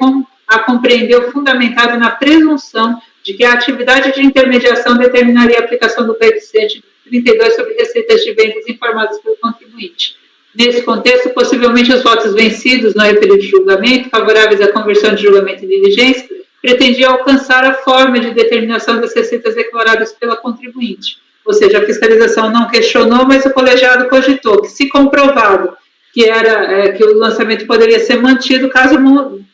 a compreendeu fundamentada na presunção de que a atividade de intermediação determinaria a aplicação do coeficiente 32 sobre receitas de vendas informadas pelo contribuinte. Nesse contexto, possivelmente os votos vencidos no referido julgamento, favoráveis à conversão de julgamento em diligência, pretendia alcançar a forma de determinação das receitas declaradas pela contribuinte. Ou seja, a fiscalização não questionou, mas o colegiado cogitou que, se comprovado que o lançamento poderia ser mantido, caso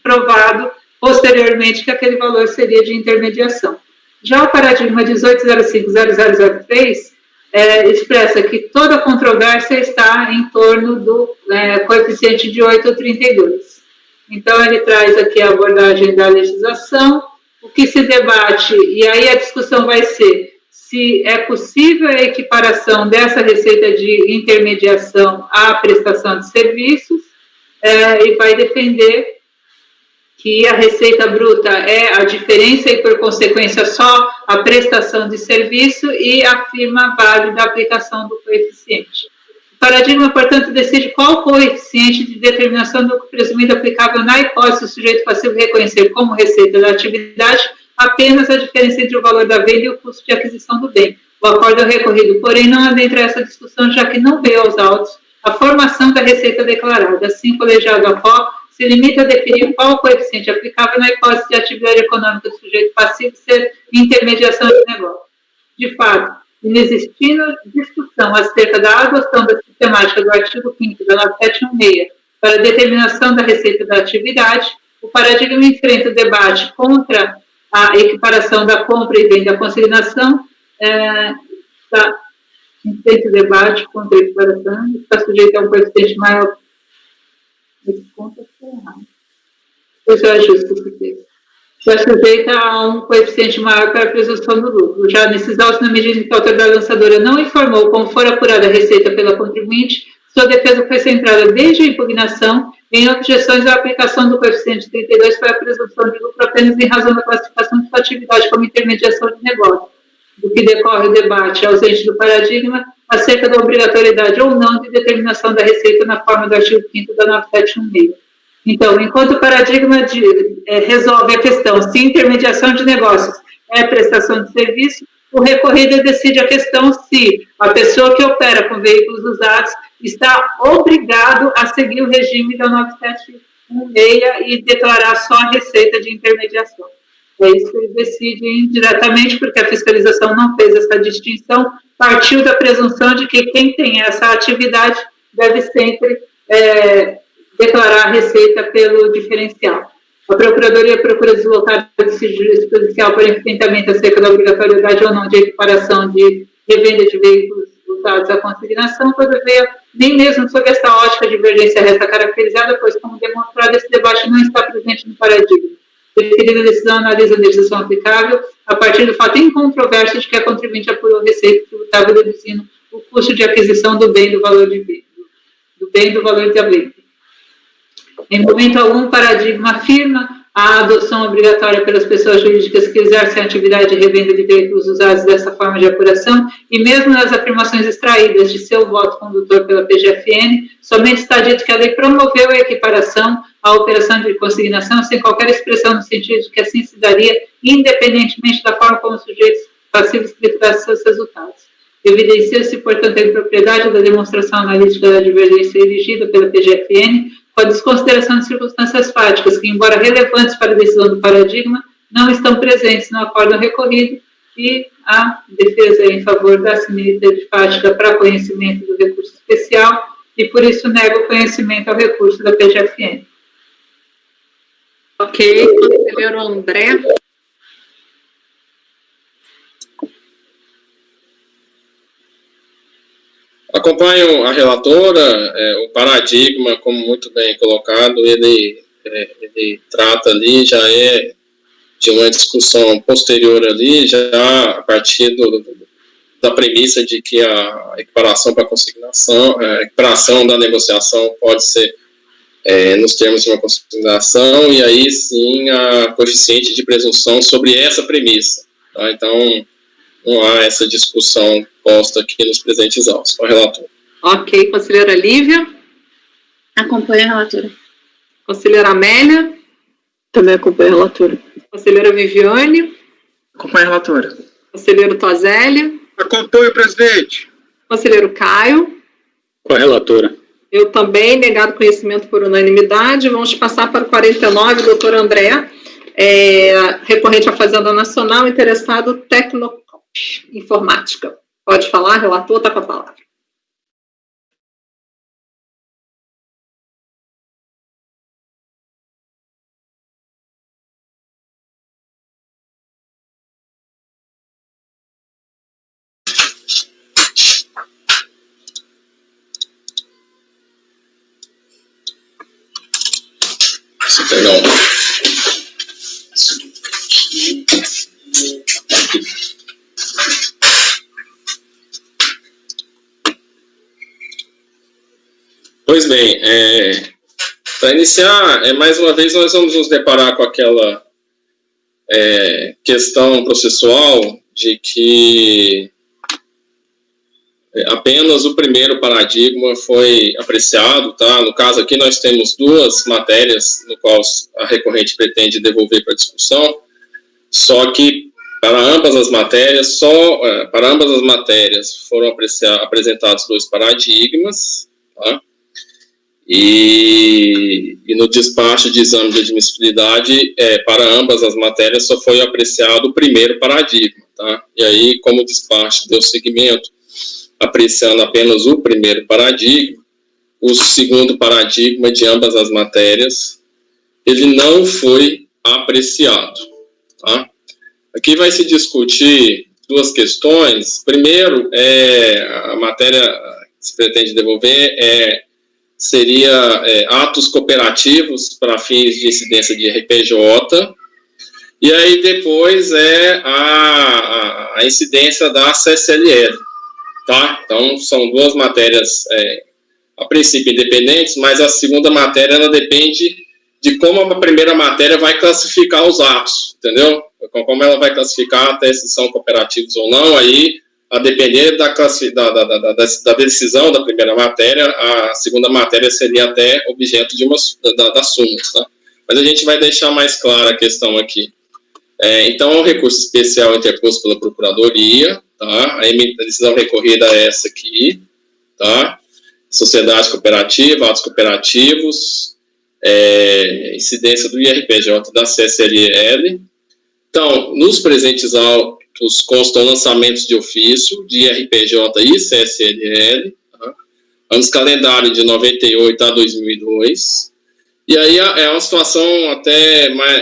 provado posteriormente que aquele valor seria de intermediação. Já o paradigma 1805.0003 expressa que toda controvérsia está em torno do coeficiente de 8 ou 32. Então, ele traz aqui a abordagem da legislação, o que se debate, e aí a discussão vai ser se é possível a equiparação dessa receita de intermediação à prestação de serviços, e vai defender que a receita bruta é a diferença e, por consequência, só a prestação de serviço, e afirma válida a aplicação do coeficiente. O paradigma, portanto, decide qual o coeficiente de determinação do presumido aplicável na hipótese do sujeito passivo reconhecer como receita da atividade apenas a diferença entre o valor da venda e o custo de aquisição do bem. O acordo é recorrido, porém, não adentra essa discussão, já que não veio aos autos a formação da receita declarada. Assim, o colegiado APO se limita a definir qual o coeficiente aplicável na hipótese de atividade econômica do sujeito passivo ser intermediação de negócio. De fato, inexistindo discussão acerca da adoção da sistemática do artigo 5º da 9716 para a determinação da receita da atividade, o paradigma enfrenta o debate contra a equiparação da compra e venda da consignação, enfrenta o debate contra a equiparação, está sujeito a um coeficiente maior. Esse ponto é errado. Pois eu ajusto o texto. Está sujeita a um coeficiente maior para a presunção do lucro. Já nesses autos, na medida em que a autoridade lançadora não informou como for apurada a receita pela contribuinte, sua defesa foi centrada desde a impugnação em objeções à aplicação do coeficiente 32 para a presunção de lucro apenas em razão da classificação de sua atividade como intermediação de negócio, do que decorre o debate ausente do paradigma acerca da obrigatoriedade ou não de determinação da receita na forma do artigo 5º da 9716. Então, enquanto o paradigma resolve a questão se intermediação de negócios é prestação de serviço, o recorrido decide a questão se a pessoa que opera com veículos usados está obrigado a seguir o regime da 9716 e declarar só a receita de intermediação. É isso que ele decide indiretamente, porque a fiscalização não fez essa distinção, partiu da presunção de que quem tem essa atividade deve sempre declarar a receita pelo diferencial. A Procuradoria procura deslocar o sigilo judicial para enfrentamento acerca da obrigatoriedade ou não de equiparação de revenda de veículos usados à consignação, todavia, nem mesmo sob esta ótica de divergência resta caracterizada, pois, como demonstrado, esse debate não está presente no paradigma. Referida decisão analisa a legislação aplicável a partir do fato incontroverso de que a contribuinte apurou receita tributável deduzindo o custo de aquisição do bem do valor da venda. Em momento algum, o paradigma afirma a adoção obrigatória pelas pessoas jurídicas que exercem a atividade de revenda de veículos usados dessa forma de apuração, e mesmo nas afirmações extraídas de seu voto condutor pela PGFN, somente está dito que a lei promoveu a equiparação à operação de consignação, sem qualquer expressão no sentido de que assim se daria, independentemente da forma como os sujeitos passivos escriturassem seus resultados. Evidencia-se, portanto, a impropriedade da demonstração analítica da divergência erigida pela PGFN, com a desconsideração de circunstâncias fáticas que, embora relevantes para a decisão do paradigma, não estão presentes no acórdão recorrido, e a defesa é em favor da similitude fática para conhecimento do recurso especial, e por isso nega o conhecimento ao recurso da PGFN.
Ok, conselheiro André.
Acompanho a relatora, o paradigma, como muito bem colocado, ele trata ali, já é de uma discussão posterior ali, já a partir da premissa de que a equiparação para consignação, a equiparação da negociação pode ser nos termos de uma consignação, e aí sim a coeficiente de presunção sobre essa premissa. Tá? Então, não há essa discussão posta aqui nos presentes autos. Com a relatora.
Ok, conselheira Lívia.
Acompanho a relatora.
Conselheira Amélia.
Também acompanho a relatora.
Conselheira Viviane.
Acompanho a relatora.
Conselheiro Tozelli.
Acompanho, presidente.
Conselheiro Caio.
Com a relatora.
Eu também, negado conhecimento por unanimidade. Vamos passar para o 49, doutor André, recorrente à Fazenda Nacional, interessado Tecnoinformática. Pode falar, relator, está com a palavra.
Perdão. Pois bem, Para iniciar, mais uma vez nós vamos nos deparar com aquela questão processual de que apenas o primeiro paradigma foi apreciado, tá? No caso aqui nós temos duas matérias no qual a recorrente pretende devolver para discussão, só que para ambas as matérias foram apresentados dois paradigmas, tá? E no despacho de exame de admissibilidade, para ambas as matérias só foi apreciado o primeiro paradigma, tá? E aí, como o despacho deu seguimento, apreciando apenas o primeiro paradigma, o segundo paradigma de ambas as matérias, ele não foi apreciado, tá? Aqui vai se discutir duas questões. Primeiro, a matéria que se pretende devolver seria atos cooperativos para fins de incidência de RPJ, e aí depois a incidência da CSLL, tá? Então, são duas matérias, a princípio, independentes, mas a segunda matéria, ela depende de como a primeira matéria vai classificar os atos, entendeu? Como ela vai classificar até se são cooperativos ou não, aí, a depender da decisão da primeira matéria, a segunda matéria seria até objeto de das súmulas, tá? Mas a gente vai deixar mais clara a questão aqui. Então, é um recurso especial interposto pela Procuradoria, tá? A decisão recorrida é essa aqui, tá? Sociedade cooperativa, atos cooperativos, incidência do IRPJ da CSLL. Então, nos presentes autos constam lançamentos de ofício de IRPJ e CSLL, tá? Anos calendário de 98 a 2002, e aí é uma situação até mais,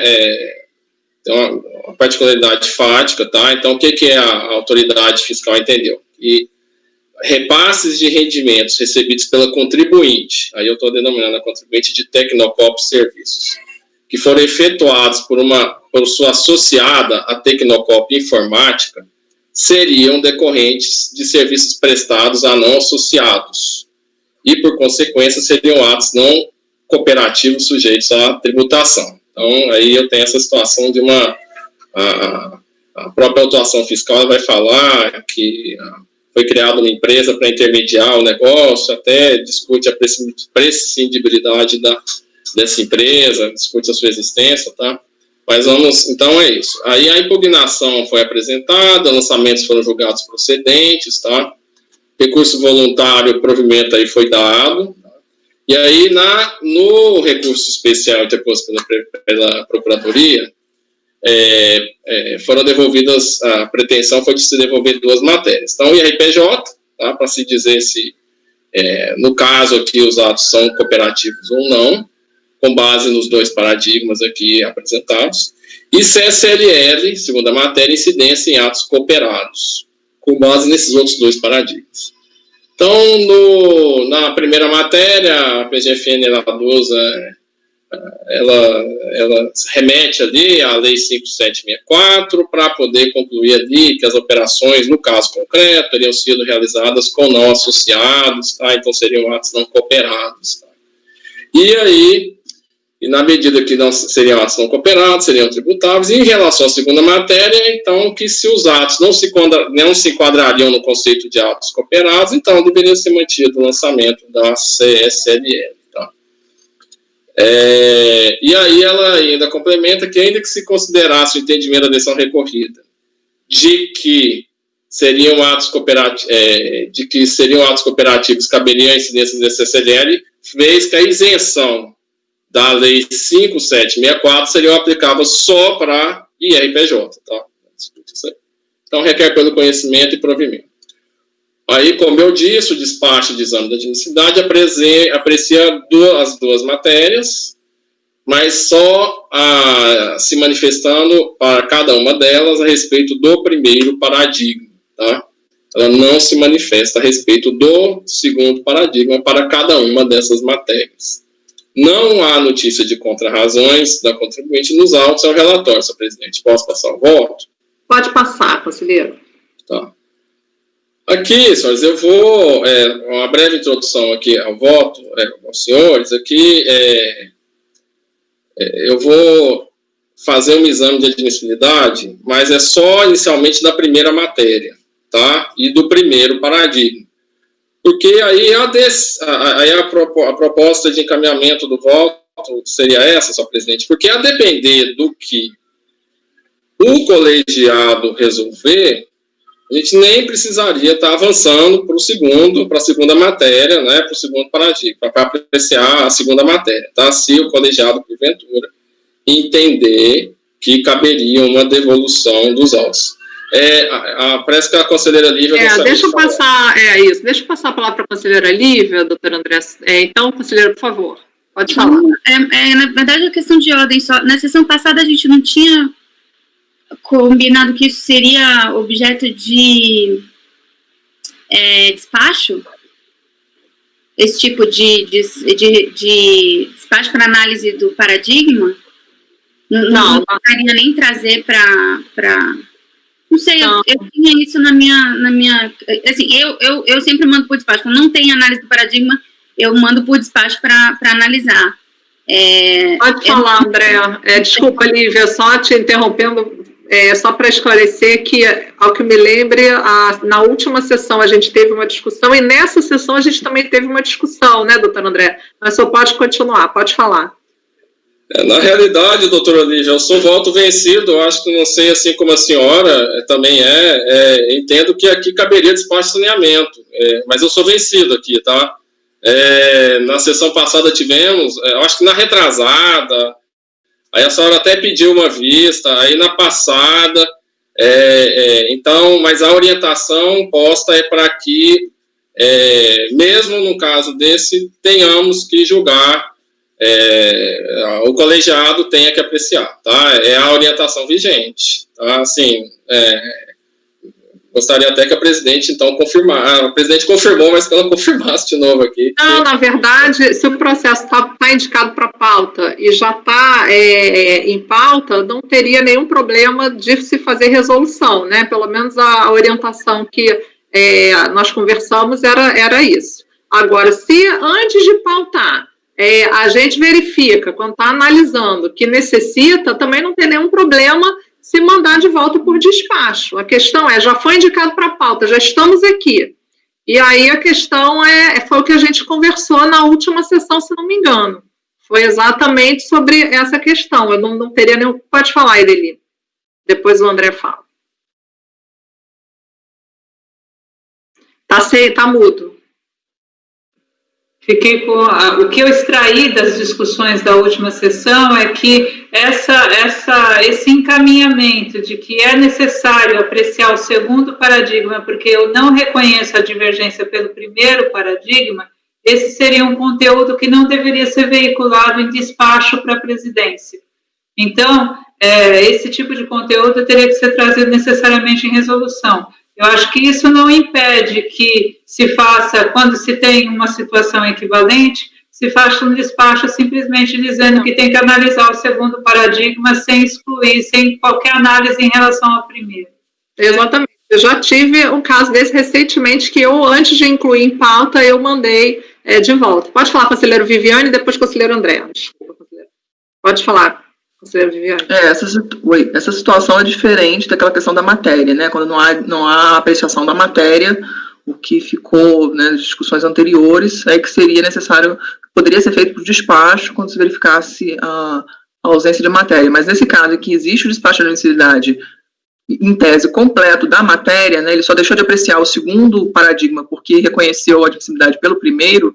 tem uma particularidade fática, tá? Então, o que a autoridade fiscal entendeu? E repasses de rendimentos recebidos pela contribuinte, aí eu estou denominando a contribuinte de Tecnocop Serviços, que foram efetuados por sua associada, a Tecnocop Informática, seriam decorrentes de serviços prestados a não associados e, por consequência, seriam atos não cooperativos sujeitos à tributação. Então, aí eu tenho essa situação de a própria autuação fiscal vai falar que foi criada uma empresa para intermediar o negócio, até discute a prescindibilidade dessa empresa, discute a sua existência, tá? Mas então é isso. Aí a impugnação foi apresentada, lançamentos foram julgados procedentes, tá? Recurso voluntário, o provimento aí foi dado, tá? E aí no recurso especial interposto pela Procuradoria, foram devolvidas, a pretensão foi de se devolver duas matérias. Então, o IRPJ, tá? Para se dizer se, no caso aqui, os atos são cooperativos ou não, com base nos dois paradigmas aqui apresentados, e CSLL, segunda matéria, incidência em atos cooperados, com base nesses outros dois paradigmas. Então, na primeira matéria, a PGFN ela remete ali à Lei 5764 para poder concluir ali que as operações, no caso concreto, teriam sido realizadas com não associados, tá? Então seriam atos não cooperados, tá? E aí, na medida que não seriam atos não cooperados, seriam tributáveis, e em relação à segunda matéria, então, que se os atos não se enquadrariam no conceito de atos cooperados, então deveria ser mantido o lançamento da CSLL. E aí ela ainda complementa que, ainda que se considerasse o entendimento da decisão recorrida de que seriam atos cooperativos, caberia a incidência da CSLL, fez que a isenção da Lei 5764 seriam aplicáveis só para IRPJ, tá? Então requer pelo conhecimento e provimento. Aí, como eu disse, o despacho de exame de admissibilidade aprecia as duas matérias, mas só se manifestando para cada uma delas a respeito do primeiro paradigma, tá? Ela não se manifesta a respeito do segundo paradigma para cada uma dessas matérias. Não há notícia de contrarrazões da contribuinte nos autos ao relatório, senhor presidente. Posso passar o voto?
Pode passar, conselheiro.
Tá. Aqui, senhores, eu vou, uma breve introdução aqui ao voto, aos senhores, aqui, eu vou fazer um exame de admissibilidade, mas é só inicialmente da primeira matéria, tá? E do primeiro paradigma. Porque aí, a proposta de encaminhamento do voto seria essa, senhor presidente, porque a depender do que o colegiado resolver, a gente nem precisaria estar avançando para a segunda matéria, né, para o segundo paradigma, para apreciar a segunda matéria, tá? Se o colegiado, porventura, entender que caberia uma devolução dos autos. Parece que a conselheira Lívia...
Deixa eu passar a palavra para a conselheira Lívia, doutora André. Então, conselheira, por favor, pode falar.
Na verdade, é questão de ordem só. Na sessão passada, a gente não tinha combinado que isso seria objeto de despacho? Esse tipo de despacho para análise do paradigma? Não precisaria nem trazer para... Não sei, eu tinha isso na minha... Assim, eu sempre mando por despacho. Quando não tem análise do paradigma, eu mando por despacho para analisar.
Pode falar, André. Desculpa, Lívia, só te interrompendo, só para esclarecer que, ao que me lembre, na última sessão a gente teve uma discussão, e nessa sessão a gente também teve uma discussão, né, doutor André? Mas só pode continuar, pode falar.
Na realidade, doutora Lívia, eu sou voto vencido, eu acho que não sei, assim como a senhora também entendo que aqui caberia despacho de saneamento, mas eu sou vencido aqui, tá? Na sessão passada tivemos, eu acho que na retrasada, aí a senhora até pediu uma vista, aí na passada, então, mas a orientação posta é para que, mesmo no caso desse, tenhamos que julgar, o colegiado tenha que apreciar, tá? É a orientação vigente, tá? Assim, gostaria até que a presidente, então, confirmasse. A presidente confirmou, mas que ela confirmasse de novo aqui.
Não, na verdade, se o processo está indicado para pauta e já está em pauta, não teria nenhum problema de se fazer resolução, né? Pelo menos a orientação que nós conversamos era isso. Agora, se antes de pautar, a gente verifica, quando está analisando, que necessita, também não tem nenhum problema se mandar de volta por despacho. A questão já foi indicado para a pauta, já estamos aqui. E aí a questão foi o que a gente conversou na última sessão, se não me engano. Foi exatamente sobre essa questão. Eu não teria nenhum... Pode falar, Edeli. Depois o André fala. Tá mudo.
Fiquei com o que eu extraí das discussões da última sessão é que esse encaminhamento de que é necessário apreciar o segundo paradigma, porque eu não reconheço a divergência pelo primeiro paradigma, esse seria um conteúdo que não deveria ser veiculado em despacho para a presidência. Então, esse tipo de conteúdo teria que ser trazido necessariamente em resolução. Eu acho que isso não impede que se faça, quando se tem uma situação equivalente, se faça um despacho simplesmente dizendo que tem que analisar o segundo paradigma sem excluir, sem qualquer análise em relação ao primeiro.
Exatamente. Eu já tive um caso desse recentemente que eu, antes de incluir em pauta, eu mandei de volta. Pode falar, conselheiro Viviane, e depois conselheiro André. Desculpa, conselheiro. Pode falar.
Essa situação é diferente daquela questão da matéria, né? Quando não há apreciação da matéria, o que ficou, né, nas discussões anteriores é que seria necessário, poderia ser feito por despacho quando se verificasse a ausência de matéria. Mas nesse caso em que existe o despacho de admissibilidade em tese completo da matéria, né, ele só deixou de apreciar o segundo paradigma porque reconheceu a admissibilidade pelo primeiro,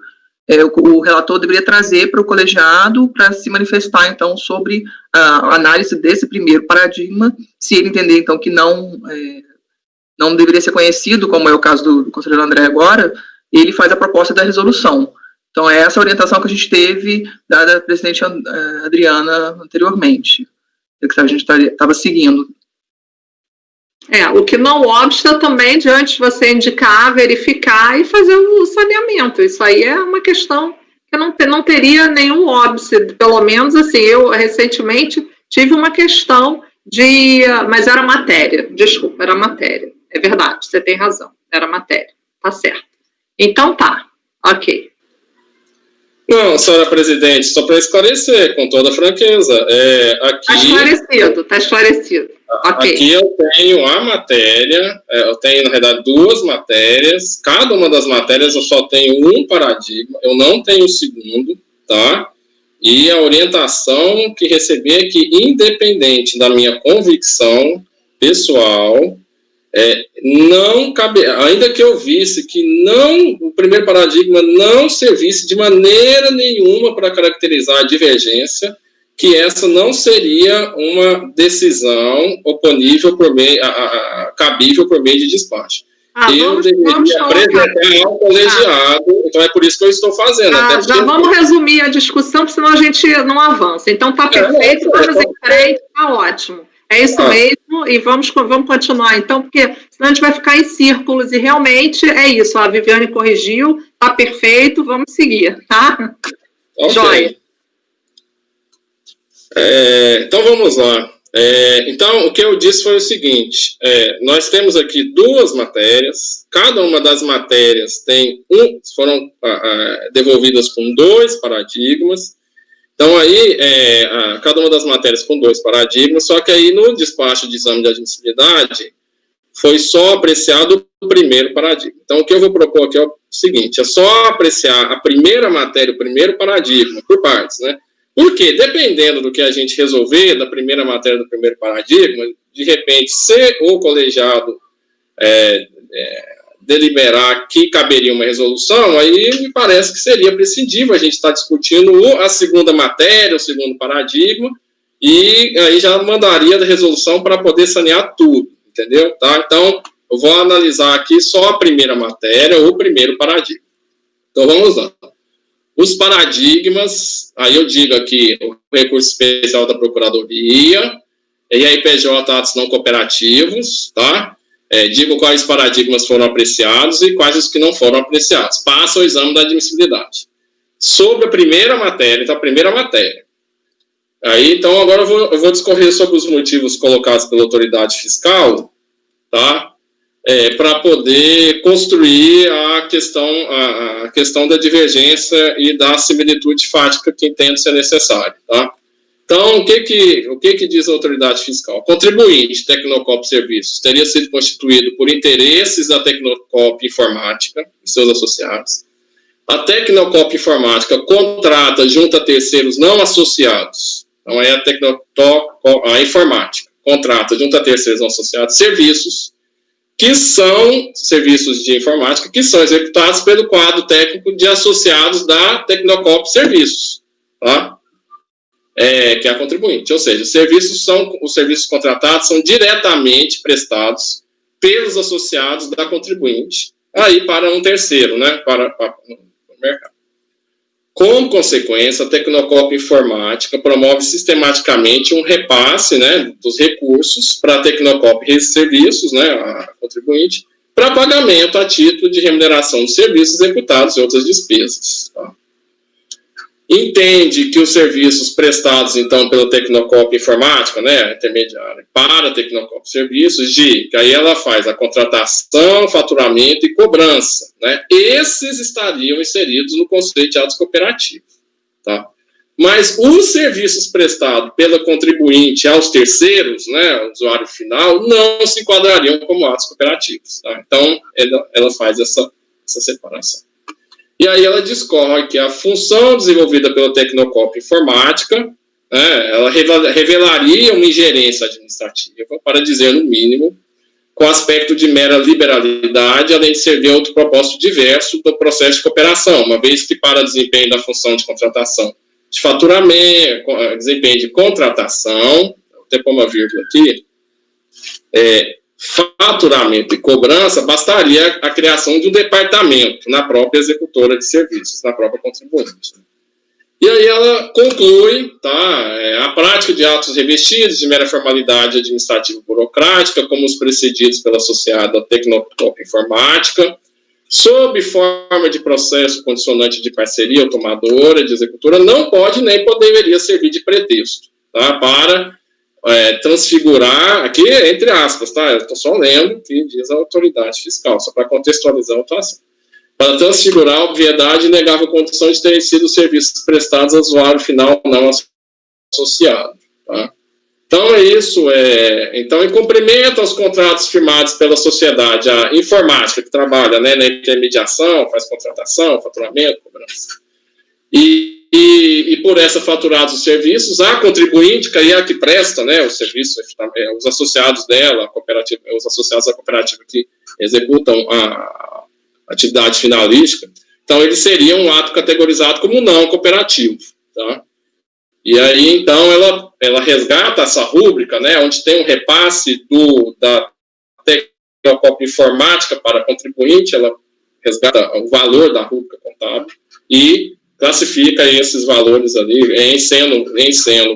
o relator deveria trazer para o colegiado para se manifestar, então, sobre a análise desse primeiro paradigma, se ele entender, então, que não deveria ser conhecido, como é o caso do conselheiro André agora, ele faz a proposta da resolução. Então, é essa orientação que a gente teve dada à presidente Adriana anteriormente, que a gente estava seguindo.
O que não obsta também, diante de você indicar, verificar e fazer o saneamento. Isso aí é uma questão que não teria nenhum óbice, pelo menos assim, eu recentemente tive uma questão mas era matéria, desculpa, era matéria, é verdade, você tem razão, primeira matéria. Tá certo. Então tá, ok.
Não, senhora presidente, só para esclarecer, com toda franqueza, aqui...
Tá esclarecido. Okay.
Aqui eu tenho a matéria, eu tenho, na verdade, 2 matérias, cada uma das matérias eu só tenho um paradigma, eu não tenho o segundo, tá? E a orientação que recebi é que, independente da minha convicção pessoal, não cabe, ainda que eu visse que o primeiro paradigma não servisse de maneira nenhuma para caracterizar a divergência, que essa não seria uma decisão oponível cabível por meio de despacho. Eu deveria apresentar ao colegiado, então é por isso que eu estou fazendo.
Já vamos resumir a discussão, porque senão a gente não avança. Então está perfeito, vamos em frente, está ótimo. É isso mesmo, e vamos continuar, então, porque senão a gente vai ficar em círculos, e realmente é isso, a Viviane corrigiu, está perfeito, vamos seguir, tá?
Okay.
Joia.
Então, vamos lá. Então, o que eu disse foi o seguinte, nós temos aqui 2 matérias, cada uma das matérias foram devolvidas com 2 paradigmas, então aí, cada uma das matérias com 2 paradigmas, só que aí no despacho de exame de admissibilidade, foi só apreciado o primeiro paradigma. Então, o que eu vou propor aqui é o seguinte, é só apreciar a primeira matéria, o primeiro paradigma, por partes, né? Porque, dependendo do que a gente resolver, da primeira matéria do primeiro paradigma, de repente, se o colegiado deliberar que caberia uma resolução, aí me parece que seria prescindível a gente estar discutindo a segunda matéria, o segundo paradigma, e aí já mandaria a resolução para poder sanear tudo, entendeu? Tá? Então, eu vou analisar aqui só a primeira matéria, o primeiro paradigma. Então, vamos lá. Os paradigmas, aí eu digo aqui, o recurso especial da Procuradoria, e a IPJ atos não cooperativos, tá? Digo quais paradigmas foram apreciados e quais os que não foram apreciados. Passa o exame da admissibilidade. Sobre a primeira matéria, então a primeira matéria. Aí, então, agora eu vou discorrer sobre os motivos colocados pela autoridade fiscal, tá? Para poder construir a questão da divergência e da similitude fática que entendo ser necessário, tá? Então, o que diz a autoridade fiscal? O contribuinte Tecnocop Serviços teria sido constituído por interesses da Tecnocop Informática e seus associados. A Tecnocop Informática contrata junto a terceiros não associados, então é a Informática, contrata junto a terceiros não associados serviços que são serviços de informática, que são executados pelo quadro técnico de associados da Tecnocop Serviços, tá? Que é a contribuinte, ou seja, os serviços contratados são diretamente prestados pelos associados da contribuinte, aí para um terceiro, né, para o mercado. Como consequência, a Tecnocop Informática promove sistematicamente um repasse, né, dos recursos para a Tecnocop Serviços, né, a contribuinte, para pagamento a título de remuneração de serviços executados e outras despesas. Tá? Entende que os serviços prestados, então, pela Tecnocop Informática, né, intermediária, para a Tecnocop Serviços, que aí ela faz a contratação, faturamento e cobrança, né, esses estariam inseridos no conceito de atos cooperativos, tá? Mas os serviços prestados pela contribuinte aos terceiros, né, o usuário final, não se enquadrariam como atos cooperativos, tá? Então, ela faz essa separação. E aí ela discorre que a função desenvolvida pela Tecnocop Informática, né, ela revelaria uma ingerência administrativa, para dizer no mínimo, com aspecto de mera liberalidade, além de servir a outro propósito diverso do processo de cooperação, uma vez que para desempenho da função de contratação de faturamento, desempenho de contratação, vou até pôr uma vírgula aqui, faturamento e cobrança, bastaria a criação de um departamento na própria executora de serviços, na própria contribuinte. E aí ela conclui, tá, a prática de atos revestidos de mera formalidade administrativa burocrática, como os precedidos pela associada Tecnocop Informática, sob forma de processo condicionante de parceria ou tomadora de executora, não pode nem poderia servir de pretexto, tá, para transfigurar, aqui entre aspas, tá? Eu estou só lendo o que diz a autoridade fiscal, só para contextualizar a atuação. Para transfigurar a obviedade e negável condição de terem sido serviços prestados ao usuário final não associado. Tá? Então, é isso. Então, em cumprimento aos contratos firmados pela sociedade, a informática, que trabalha, né, na intermediação, faz contratação, faturamento, cobrança, e por essa faturados os serviços, a contribuinte, que aí é a que presta, né, o serviço, os associados dela, a cooperativa, os associados da cooperativa que executam a atividade finalística, então ele seria um ato categorizado como não cooperativo, tá? E aí, então, ela resgata essa rúbrica, né, onde tem um repasse da Tecnocop informática para a contribuinte, ela resgata o valor da rúbrica contábil e classifica esses valores ali em sendo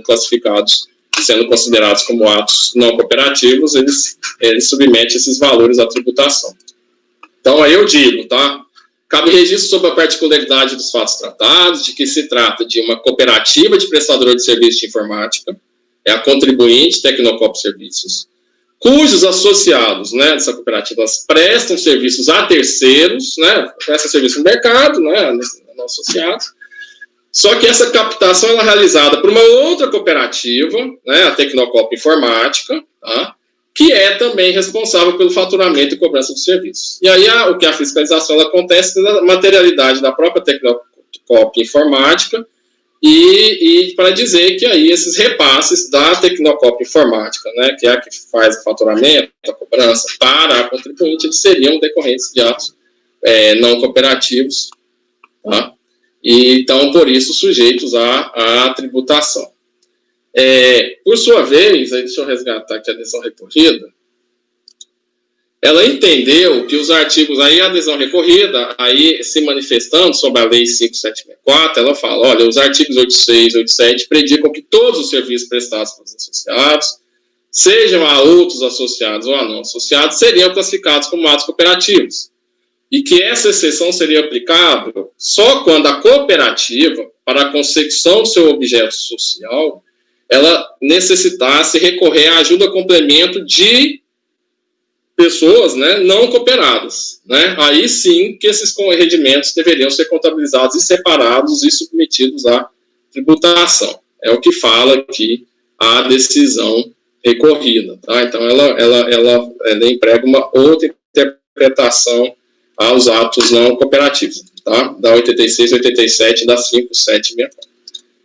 classificados, sendo considerados como atos não cooperativos, ele submete esses valores à tributação. Então, aí eu digo, tá? Cabe registro sobre a particularidade dos fatos tratados, de que se trata de uma cooperativa de prestadora de serviços de informática, é a contribuinte Tecnocop Serviços, cujos associados, né, dessa cooperativa prestam serviços a terceiros, né, prestam serviço no mercado, né, não associados, só que essa captação ela é realizada por uma outra cooperativa, né, a Tecnocop Informática, tá? Que é também responsável pelo faturamento e cobrança dos serviços. E aí, o que a fiscalização ela acontece na materialidade da própria Tecnocop Informática e para dizer que aí esses repasses da Tecnocop Informática, né, que é a que faz o faturamento, a cobrança para a contribuinte, eles seriam decorrentes de atos não cooperativos, tá? E, então, por isso, sujeitos à tributação. Por sua vez, aí deixa eu resgatar aqui a adesão recorrida, ela entendeu que os artigos, aí a adesão recorrida, aí se manifestando sobre a Lei 5764, ela fala, olha, os artigos 86 e 87 predicam que todos os serviços prestados pelos associados, sejam a outros associados ou a não associados, seriam classificados como atos cooperativos. E que essa exceção seria aplicável só quando a cooperativa, para a consecução do seu objeto social, ela necessitasse recorrer à ajuda complemento de pessoas, né, não cooperadas, né? Aí sim que esses rendimentos deveriam ser contabilizados e separados e submetidos à tributação. É o que fala aqui a decisão recorrida, tá? Então ela emprega uma outra interpretação aos atos não cooperativos, tá? Da 86, 87 e da 5764.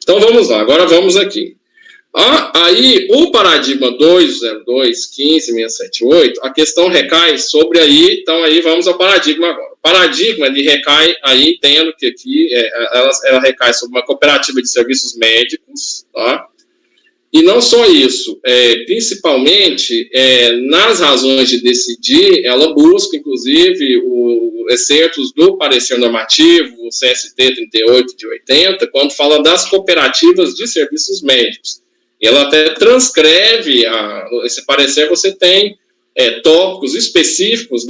Então vamos lá, agora vamos aqui. Aí, o paradigma 202.15.678, a questão recai sobre aí, então aí vamos ao paradigma agora. O paradigma, ele recai, aí entendo que aqui ela recai sobre uma cooperativa de serviços médicos, tá? E não só isso, principalmente nas razões de decidir, ela busca, inclusive, excertos do parecer normativo, o CST 38 de 80, quando fala das cooperativas de serviços médicos. Ela até transcreve esse parecer, você tem tópicos específicos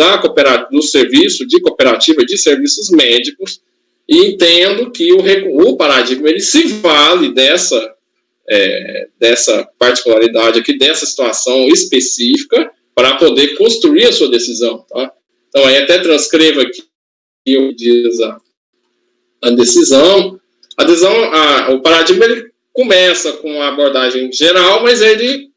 do serviço de cooperativa de serviços médicos, e entendo que o paradigma ele se vale dessa particularidade aqui, dessa situação específica, para poder construir a sua decisão. Tá? Então, aí até transcrevo aqui o que diz a decisão. O paradigma ele começa com a abordagem geral, mas ele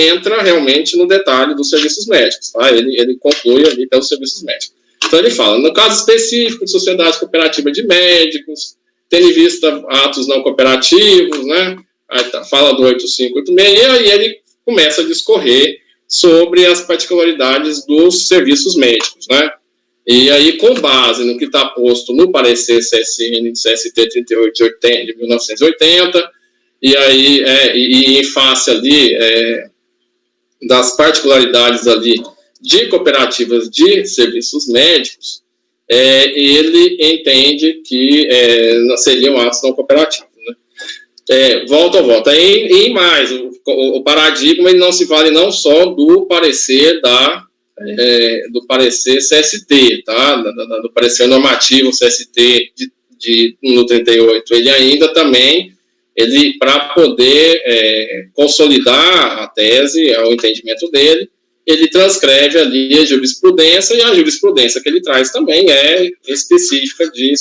entra realmente no detalhe dos serviços médicos, tá? Ele conclui ali pelos serviços médicos. Então ele fala, no caso específico de sociedade cooperativa de médicos, tendo em vista atos não cooperativos, né? Aí fala do 8586, e aí ele começa a discorrer sobre as particularidades dos serviços médicos, né? E aí, com base no que está posto no parecer CSN de CST 38 de 1980, e aí, em face ali das particularidades ali de cooperativas de serviços médicos, ele entende que seriam atos não cooperativos, né? Volta. E mais, o paradigma ele não se vale não só do parecer do parecer CST, tá? Do parecer normativo CST no 38, ele ainda também ele, para poder consolidar a tese, o entendimento dele, ele transcreve ali a jurisprudência, e a jurisprudência que ele traz também é específica de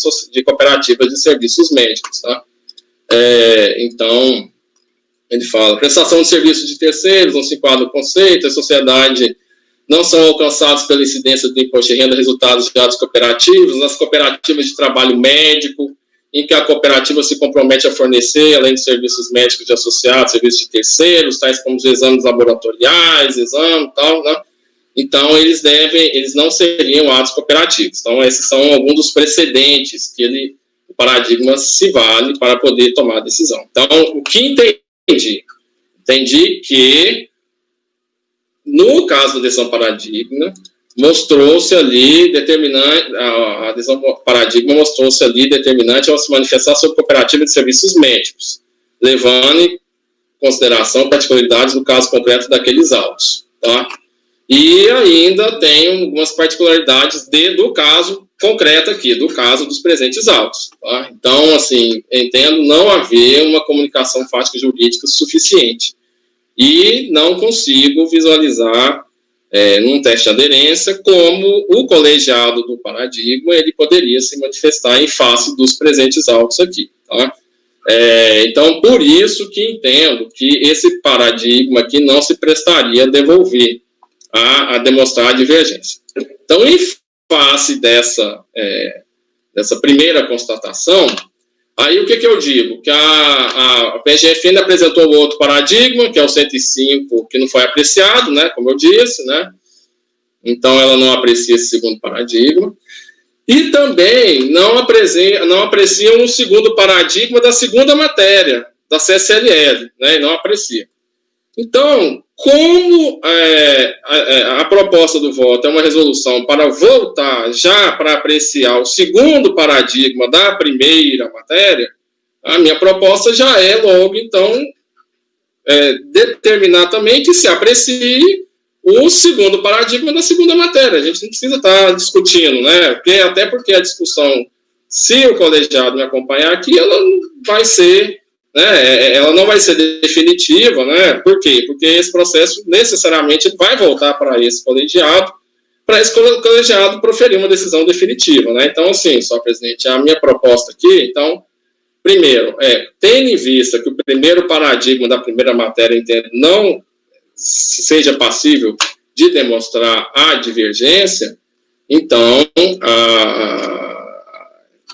cooperativas de serviços médicos, tá? Então, ele fala, prestação de serviços de terceiros, não se enquadra o conceito, a sociedade não são alcançados pela incidência do imposto de renda resultados de atos cooperativos, nas cooperativas de trabalho médico, em que a cooperativa se compromete a fornecer, além de serviços médicos de associados, serviços de terceiros, tais como os exames laboratoriais, tal, né? Então, eles não seriam atos cooperativos. Então, esses são alguns dos precedentes que o paradigma se vale para poder tomar a decisão. Então, o que entendi que, no caso da decisão paradigma, mostrou-se ali determinante, a decisão paradigma mostrou-se ali determinante ao se manifestar sobre cooperativa de serviços médicos, levando em consideração particularidades do caso concreto daqueles autos, tá? E ainda tem algumas particularidades do caso concreto aqui, do caso dos presentes autos, tá? Então, assim, entendo não haver uma comunicação fática jurídica suficiente e não consigo visualizar num teste de aderência, como o colegiado do paradigma, ele poderia se manifestar em face dos presentes autos aqui, tá? Então, por isso que entendo que esse paradigma aqui não se prestaria a devolver, a demonstrar a divergência. Então, em face dessa primeira constatação, aí o que eu digo? Que a PGF ainda apresentou outro paradigma, que é o 105, que não foi apreciado, né, como eu disse, né? Então ela não aprecia esse segundo paradigma. E também não aprecia um segundo paradigma da segunda matéria, da CSLL, né, e não aprecia. Então, como a proposta do voto é uma resolução para voltar já para apreciar o segundo paradigma da primeira matéria, a minha proposta já é logo, então, determinar também que se aprecie o segundo paradigma da segunda matéria. A gente não precisa estar discutindo, né? Até porque a discussão, se o colegiado me acompanhar aqui, ela vai ser... ela não vai ser definitiva, né? Por quê? Porque esse processo necessariamente vai voltar para esse colegiado proferir uma decisão definitiva, né? Então, assim, só, presidente, a minha proposta aqui, então, primeiro, tendo em vista que o primeiro paradigma da primeira matéria não seja passível de demonstrar a divergência, então,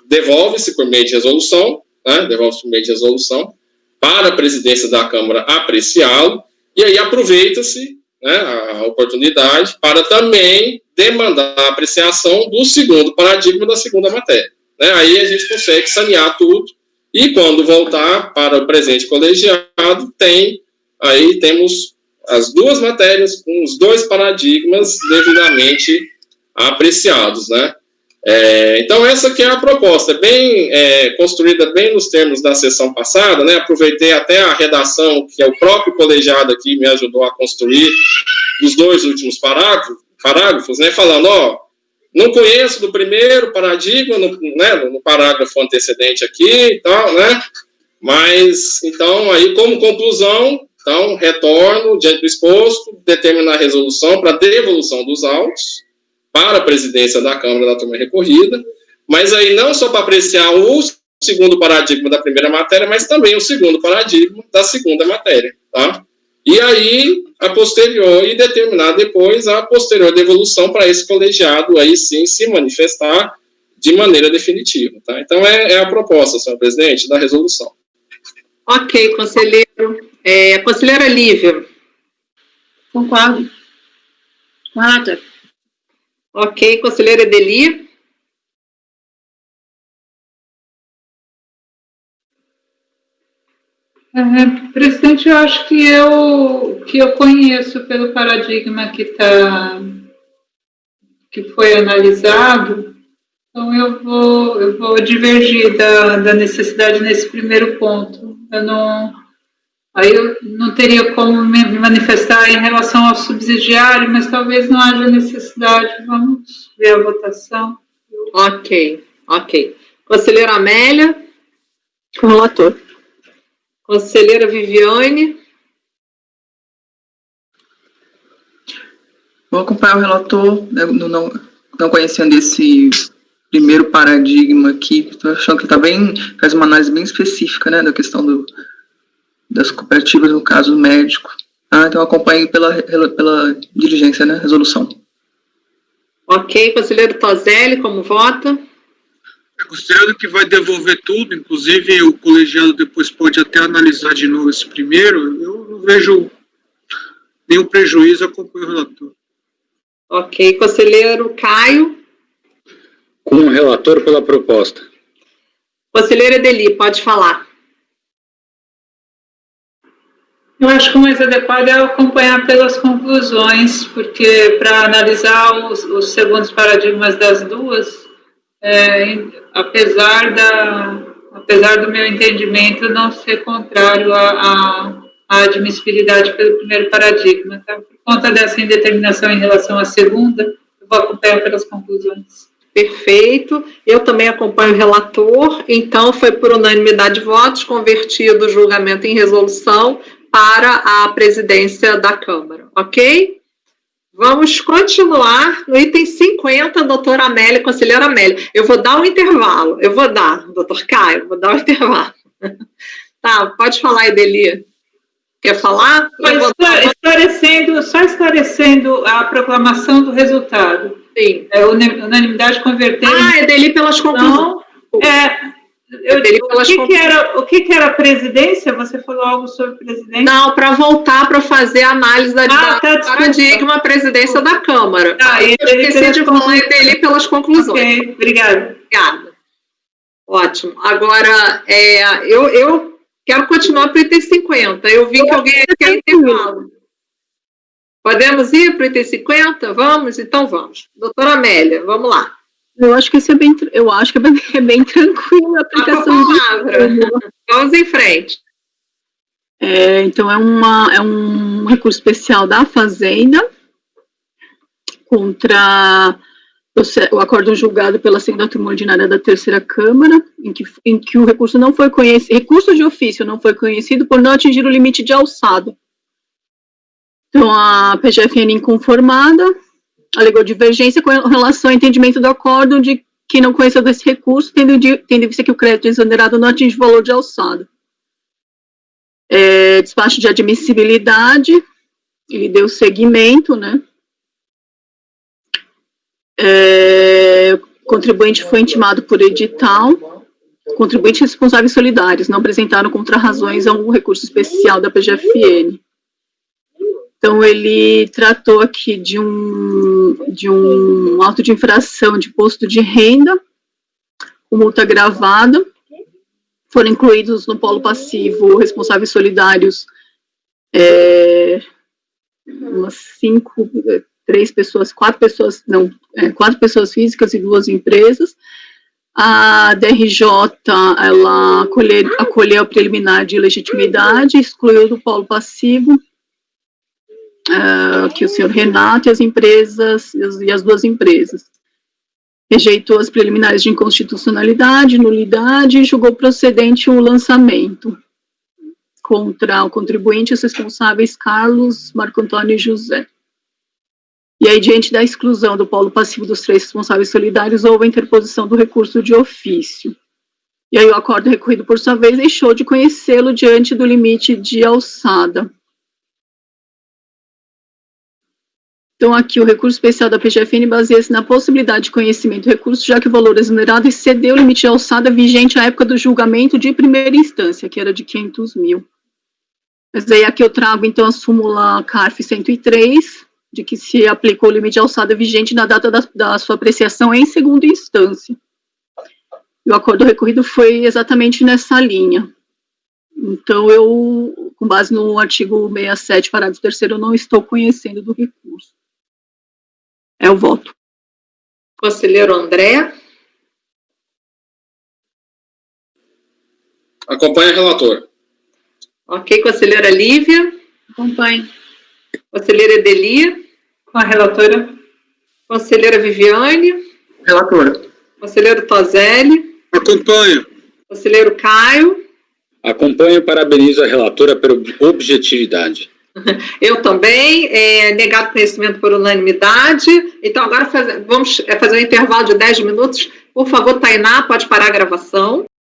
devolve-se por meio de resolução, né, devolve-se por meio de resolução, para a presidência da Câmara apreciá-lo, e aí aproveita-se, né, a oportunidade para também demandar a apreciação do segundo paradigma da segunda matéria. Né, aí a gente consegue sanear tudo, e quando voltar para o presente colegiado, temos as duas matérias com os dois paradigmas devidamente apreciados, né? Então, essa que é a proposta, construída bem nos termos da sessão passada, né? Aproveitei até a redação que o próprio colegiado aqui me ajudou a construir, dos dois últimos parágrafos, né? Falando, não conheço do primeiro paradigma, no parágrafo antecedente aqui e tal, né? Mas, então, aí, como conclusão, então, retorno diante do exposto, determinar a resolução para devolução dos autos para a presidência da Câmara da turma recorrida, mas aí não só para apreciar o segundo paradigma da primeira matéria, mas também o segundo paradigma da segunda matéria, tá? E aí, e determinar depois a posterior devolução para esse colegiado, aí sim, se manifestar de maneira definitiva, tá? Então, é a proposta, senhor presidente, da resolução.
Ok, conselheiro. Conselheira Lívia.
Concordo. Com a relatora.
Ok, conselheira Edeli.
Presidente, eu acho que eu conheço pelo paradigma que foi analisado, então eu vou divergir da necessidade nesse primeiro ponto. Eu não teria como me manifestar em relação ao subsidiário, mas talvez não haja necessidade. Vamos ver a votação.
Ok. Conselheira Amélia.
Com o relator.
Conselheira Viviane.
Vou acompanhar o relator, né, não conhecendo esse primeiro paradigma aqui, estou achando que está bem, faz uma análise bem específica, né, da questão das cooperativas, no caso médico. Então acompanhe pela diligência, né, resolução.
Ok, conselheiro Toselli, como vota?
Considerando que vai devolver tudo, inclusive o colegiado depois pode até analisar de novo esse primeiro, eu não vejo nenhum prejuízo, acompanho o relator.
Ok, conselheiro Caio.
Com o relator pela proposta.
Conselheira Edeli, pode falar.
Eu acho que o mais adequado é acompanhar pelas conclusões, porque para analisar os segundos paradigmas das duas, apesar do meu entendimento não ser contrário à admissibilidade pelo primeiro paradigma, tá? Por conta dessa indeterminação em relação à segunda, eu vou acompanhar pelas conclusões.
Perfeito. Eu também acompanho o relator. Então, foi por unanimidade de votos convertido o julgamento em resolução para a presidência da Câmara. Ok? Vamos continuar no item 50, doutora Amélia, conselheira Amélia. Eu vou dar um intervalo. Doutor Caio, vou dar um intervalo. Tá, pode falar, Edeli. Quer falar?
Só esclarecendo a proclamação do resultado.
Sim.
Unanimidade convertendo...
Edeli pelas conclusões.
O que era a presidência? Você falou algo sobre presidência?
Não, para voltar para fazer a análise da paradigma, presidência da Câmara. Eu esqueci de falar Edeli pelas conclusões.
Ok, obrigada.
Ótimo. Agora, eu quero continuar para o item 50. Eu vi que alguém quer intervalo. Podemos ir para o item 50? Vamos? Então vamos. Doutora Amélia, vamos lá.
Eu acho que é bem tranquilo a aplicação
da palavra. Vamos em frente.
Então, é um recurso especial da Fazenda contra o acordo julgado pela segunda turma ordinária da terceira Câmara, em que o recurso não foi conhecido, recurso de ofício não foi conhecido por não atingir o limite de alçada. Então, a PGFN inconformada alegou divergência com relação ao entendimento do acordo de que não conheceu desse recurso, tendo em vista que o crédito exonerado não atinge o valor de alçada. Despacho de admissibilidade, ele deu seguimento, né? O contribuinte foi intimado por edital, contribuintes responsáveis solidários não apresentaram contrarrazões a um recurso especial da PGFN. Então, ele tratou aqui de um auto de infração de imposto de renda, com multa gravada. Foram incluídos no polo passivo responsáveis solidários quatro pessoas físicas e 2 empresas. A DRJ, ela acolheu a preliminar de legitimidade, excluiu do polo passivo que o senhor Renato e as empresas, e as 2 empresas. Rejeitou as preliminares de inconstitucionalidade, nulidade e julgou procedente o lançamento contra o contribuinte e os responsáveis Carlos, Marco Antônio e José. E aí, diante da exclusão do polo passivo dos 3 responsáveis solidários, houve a interposição do recurso de ofício. E aí, o acordo recorrido, por sua vez, deixou de conhecê-lo diante do limite de alçada. Então, aqui, o recurso especial da PGFN baseia-se na possibilidade de conhecimento do recurso, já que o valor exonerado excedeu o limite de alçada vigente à época do julgamento de primeira instância, que era de 500 mil. Mas aí, aqui eu trago, então, a súmula CARF 103, de que se aplicou o limite de alçada vigente na data da sua apreciação em segunda instância. E o acordo recorrido foi exatamente nessa linha. Então, eu, com base no artigo 67, parágrafo 3º, eu não estou conhecendo do recurso. É o voto.
Conselheiro André.
Acompanha a relatora.
Ok, conselheira Lívia.
Acompanho.
Conselheira Edeli.
Com a relatora.
Conselheira Viviane.
Relatora.
Conselheiro Toselli.
Acompanho.
Conselheiro Caio.
Acompanho e parabenizo a relatora pela objetividade.
Eu também, negado conhecimento por unanimidade. Então, agora vamos fazer um intervalo de 10 minutos. Por favor, Tainá, pode parar a gravação.